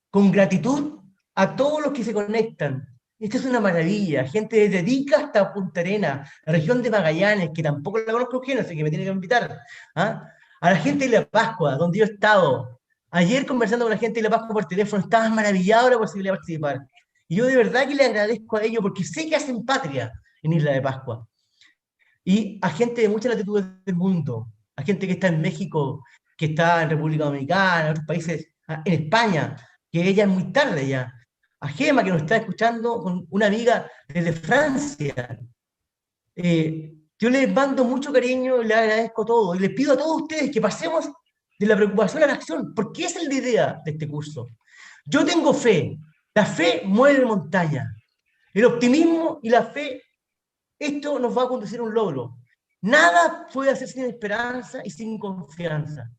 Con gratitud a todos los que se conectan. Esto es una maravilla. Gente desde Ica hasta Punta Arenas, la región de Magallanes, que tampoco la conozco bien, así que me tiene que invitar. ¿Ah? A la gente de La Pascua, donde yo he estado, Ayer conversando con la gente de La Pascua por teléfono, estaban maravillados de la posibilidad de participar. Y yo de verdad que le agradezco a ellos porque sé que hacen patria en Isla de Pascua. Y a gente de muchas latitudes del mundo, a gente que está en México, que está en República Dominicana, en otros países, en España, que ella es muy tarde ya. A Gema, que nos está escuchando, con una amiga desde Francia. Yo les mando mucho cariño y les agradezco todo. Y les pido a todos ustedes que pasemos de la preocupación a la acción, porque esa es la idea de este curso. Yo tengo fe. La fe mueve montaña. El optimismo y la fe, esto nos va a conducir a un logro. Nada puede hacerse sin esperanza y sin confianza.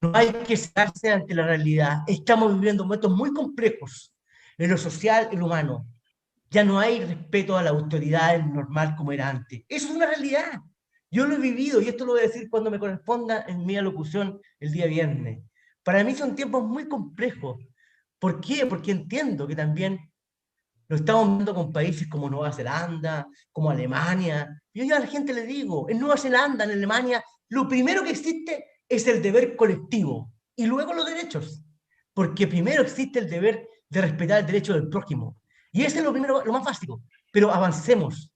No hay que cerrarse ante la realidad. Estamos viviendo momentos muy complejos en lo social y lo humano. Ya no hay respeto a la autoridad normal como era antes. Eso es una realidad. Yo lo he vivido y esto lo voy a decir cuando me corresponda en mi alocución el día viernes. Para mí son tiempos muy complejos. ¿Por qué? Porque entiendo que también lo estamos viendo con países como Nueva Zelanda, como Alemania. Yo a la gente le digo, en Nueva Zelanda, en Alemania, lo primero que existe es el deber colectivo y luego los derechos. Porque primero existe el deber de respetar el derecho del prójimo. Y ese es lo primero, lo más básico. Pero avancemos.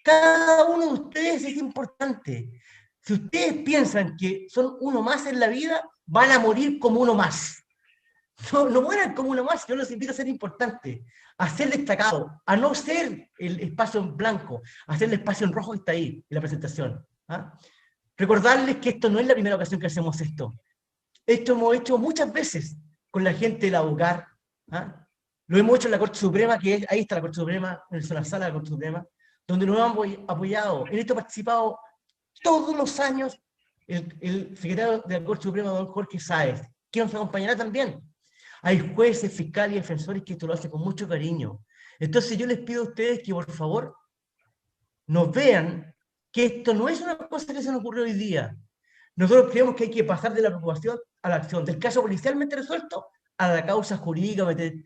Cada uno de ustedes es importante. Si ustedes piensan que son uno más en la vida, van a morir como uno más. No mueran como uno más. Yo los invito a ser importantes, a ser destacados, a no ser el espacio en blanco, a ser el espacio en rojo que está ahí en la presentación. ¿Ah? Recordarles que esto no es la primera ocasión que hacemos esto. Esto hemos hecho muchas veces con la gente de la UCAR. ¿Ah? Lo hemos hecho en la Corte Suprema, ahí está la Corte Suprema, en la sala de la Corte Suprema, donde nos hemos apoyado. En esto ha participado todos los años el secretario de la Corte Suprema, don Jorge Sáez, que nos acompañará también. Hay jueces, fiscales y defensores que esto lo hacen con mucho cariño. Entonces yo les pido a ustedes que por favor nos vean que esto no es una cosa que se nos ocurrió hoy día. Nosotros creemos que hay que pasar de la preocupación a la acción, del caso policialmente resuelto a la causa jurídicamente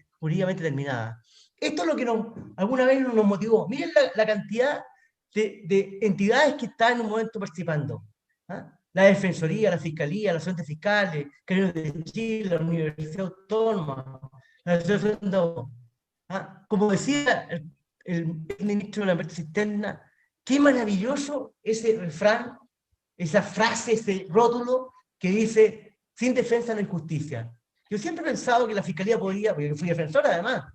terminada. Esto es lo que alguna vez nos motivó. Miren la cantidad de entidades que están en un momento participando. ¿Ah? La Defensoría, la Fiscalía, las asociaciones fiscales, Carabineros de Chile, la Universidad Autónoma, la Asociación de Abogados. ¿Ah? Como decía el ministro de la Ambiente Cisterna, qué maravilloso ese refrán, esa frase, ese rótulo que dice, sin defensa no hay justicia. Yo siempre he pensado que la Fiscalía podría, porque yo fui defensora además,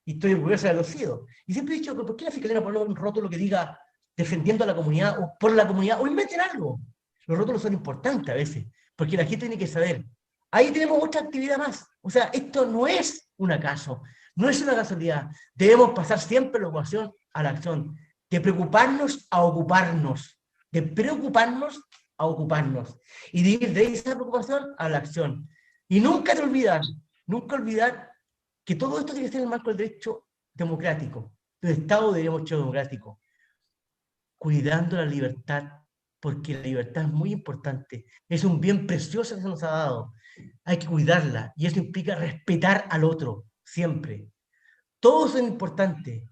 y estoy orgullosa de haberlo sido, y siempre he dicho, ¿por qué la Fiscalía no pone un rótulo que diga defendiendo a la comunidad, o por la comunidad, o inventen algo? Los rótulos son importantes a veces, porque la gente tiene que saber. Ahí tenemos otra actividad más. O sea, esto no es un acaso, no es una casualidad. Debemos pasar siempre de la ocupación a la acción, de preocuparnos a ocuparnos, de preocuparnos a ocuparnos, y de ir de esa preocupación a la acción. Y nunca olvidar que todo esto tiene que ser en el marco del derecho democrático, del Estado de Derecho democrático, cuidando la libertad, porque la libertad es muy importante, es un bien precioso que se nos ha dado, hay que cuidarla, y eso implica respetar al otro, siempre. Todos son importantes,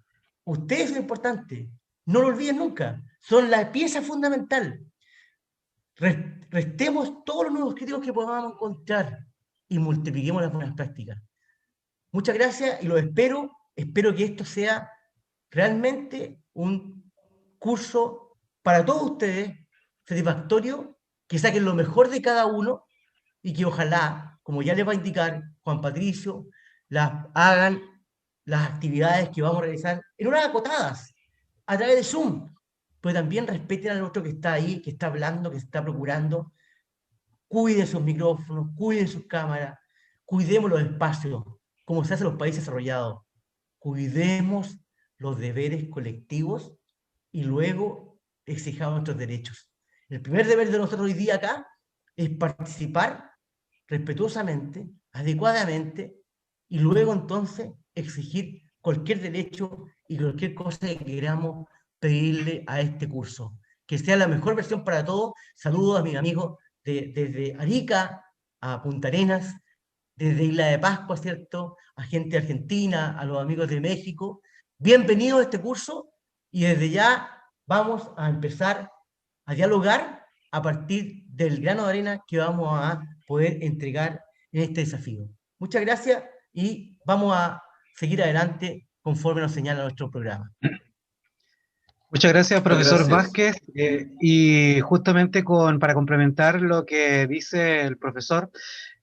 ustedes son importantes, no lo olviden nunca, son la pieza fundamental. Restemos todos los nuevos críticos que podamos encontrar y multipliquemos las buenas prácticas. Muchas gracias y los espero que esto sea realmente un curso para todos ustedes, satisfactorio, que saquen lo mejor de cada uno y que ojalá, como ya les va a indicar Juan Patricio, hagan las actividades que vamos a realizar en horas acotadas, a través de Zoom, pero también respeten al otro que está ahí, que está hablando, que se está procurando. Cuiden sus micrófonos, cuiden sus cámaras, cuidemos los espacios, como se hace en los países desarrollados. Cuidemos los deberes colectivos y luego exijamos nuestros derechos. El primer deber de nosotros hoy día acá es participar respetuosamente, adecuadamente, y luego entonces exigir cualquier derecho y cualquier cosa que queramos pedirle a este curso. Que sea la mejor versión para todos. Saludos a mis amigos desde Arica a Punta Arenas, desde Isla de Pascua, ¿cierto? A gente de Argentina, a los amigos de México. Bienvenidos a este curso y desde ya vamos a empezar a dialogar a partir del grano de arena que vamos a poder entregar en este desafío. Muchas gracias y vamos a seguir adelante conforme nos señala nuestro programa. Muchas gracias, profesor Gracias. Vázquez. Y justamente para complementar lo que dice el profesor,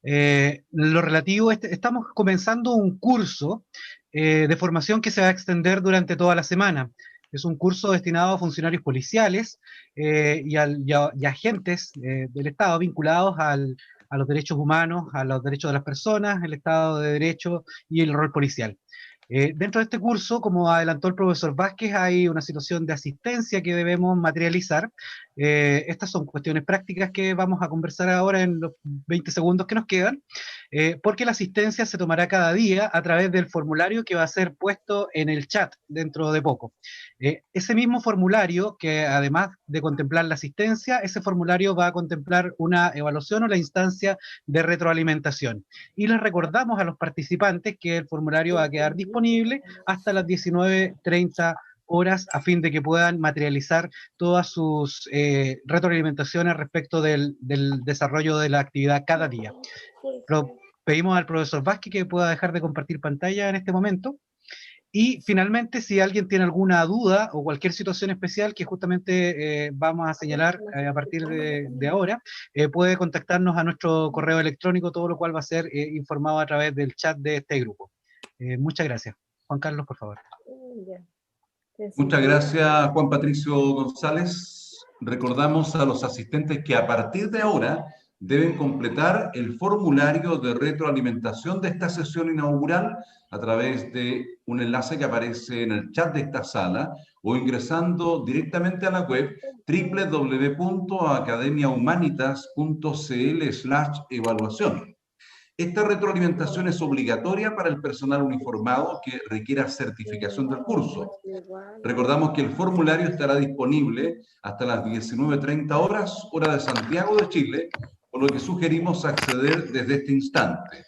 lo relativo, estamos comenzando un curso de formación que se va a extender durante toda la semana. Es un curso destinado a funcionarios policiales y agentes del Estado vinculados a los derechos humanos, a los derechos de las personas, el Estado de Derecho y el rol policial. Dentro de este curso, como adelantó el profesor Vázquez, hay una situación de asistencia que debemos materializar. Estas son cuestiones prácticas que vamos a conversar ahora en los 20 segundos que nos quedan, porque la asistencia se tomará cada día a través del formulario que va a ser puesto en el chat dentro de poco. Ese mismo formulario, que además de contemplar la asistencia, ese formulario va a contemplar una evaluación o la instancia de retroalimentación. Y les recordamos a los participantes que el formulario va a quedar disponible hasta las 19:30 horas a fin de que puedan materializar todas sus retroalimentaciones respecto del desarrollo de la actividad cada día. Pedimos al profesor Vázquez que pueda dejar de compartir pantalla en este momento. Y finalmente, si alguien tiene alguna duda o cualquier situación especial que justamente vamos a señalar a partir de ahora, puede contactarnos a nuestro correo electrónico, todo lo cual va a ser informado a través del chat de este grupo. Muchas gracias. Juan Carlos, por favor. Muchas gracias, Juan Patricio González. Recordamos a los asistentes que a partir de ahora deben completar el formulario de retroalimentación de esta sesión inaugural a través de un enlace que aparece en el chat de esta sala o ingresando directamente a la web www.academiahumanitas.cl/evaluación. Esta retroalimentación es obligatoria para el personal uniformado que requiera certificación del curso. Recordamos que el formulario estará disponible hasta las 19:30 horas, hora de Santiago de Chile, por lo que sugerimos acceder desde este instante.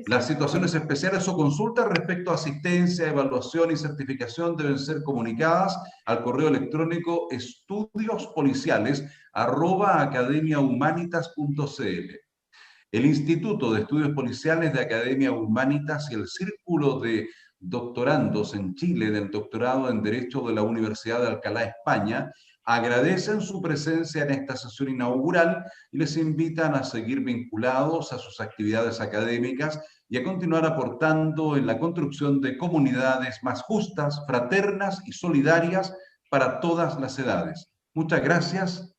Las situaciones especiales o consultas respecto a asistencia, evaluación y certificación deben ser comunicadas al correo electrónico estudiospoliciales@academiahumanitas.cl. El Instituto de Estudios Policiales de Academia Humanitas y el Círculo de Doctorandos en Chile del Doctorado en Derecho de la Universidad de Alcalá, España, agradecen su presencia en esta sesión inaugural y les invitan a seguir vinculados a sus actividades académicas y a continuar aportando en la construcción de comunidades más justas, fraternas y solidarias para todas las edades. Muchas gracias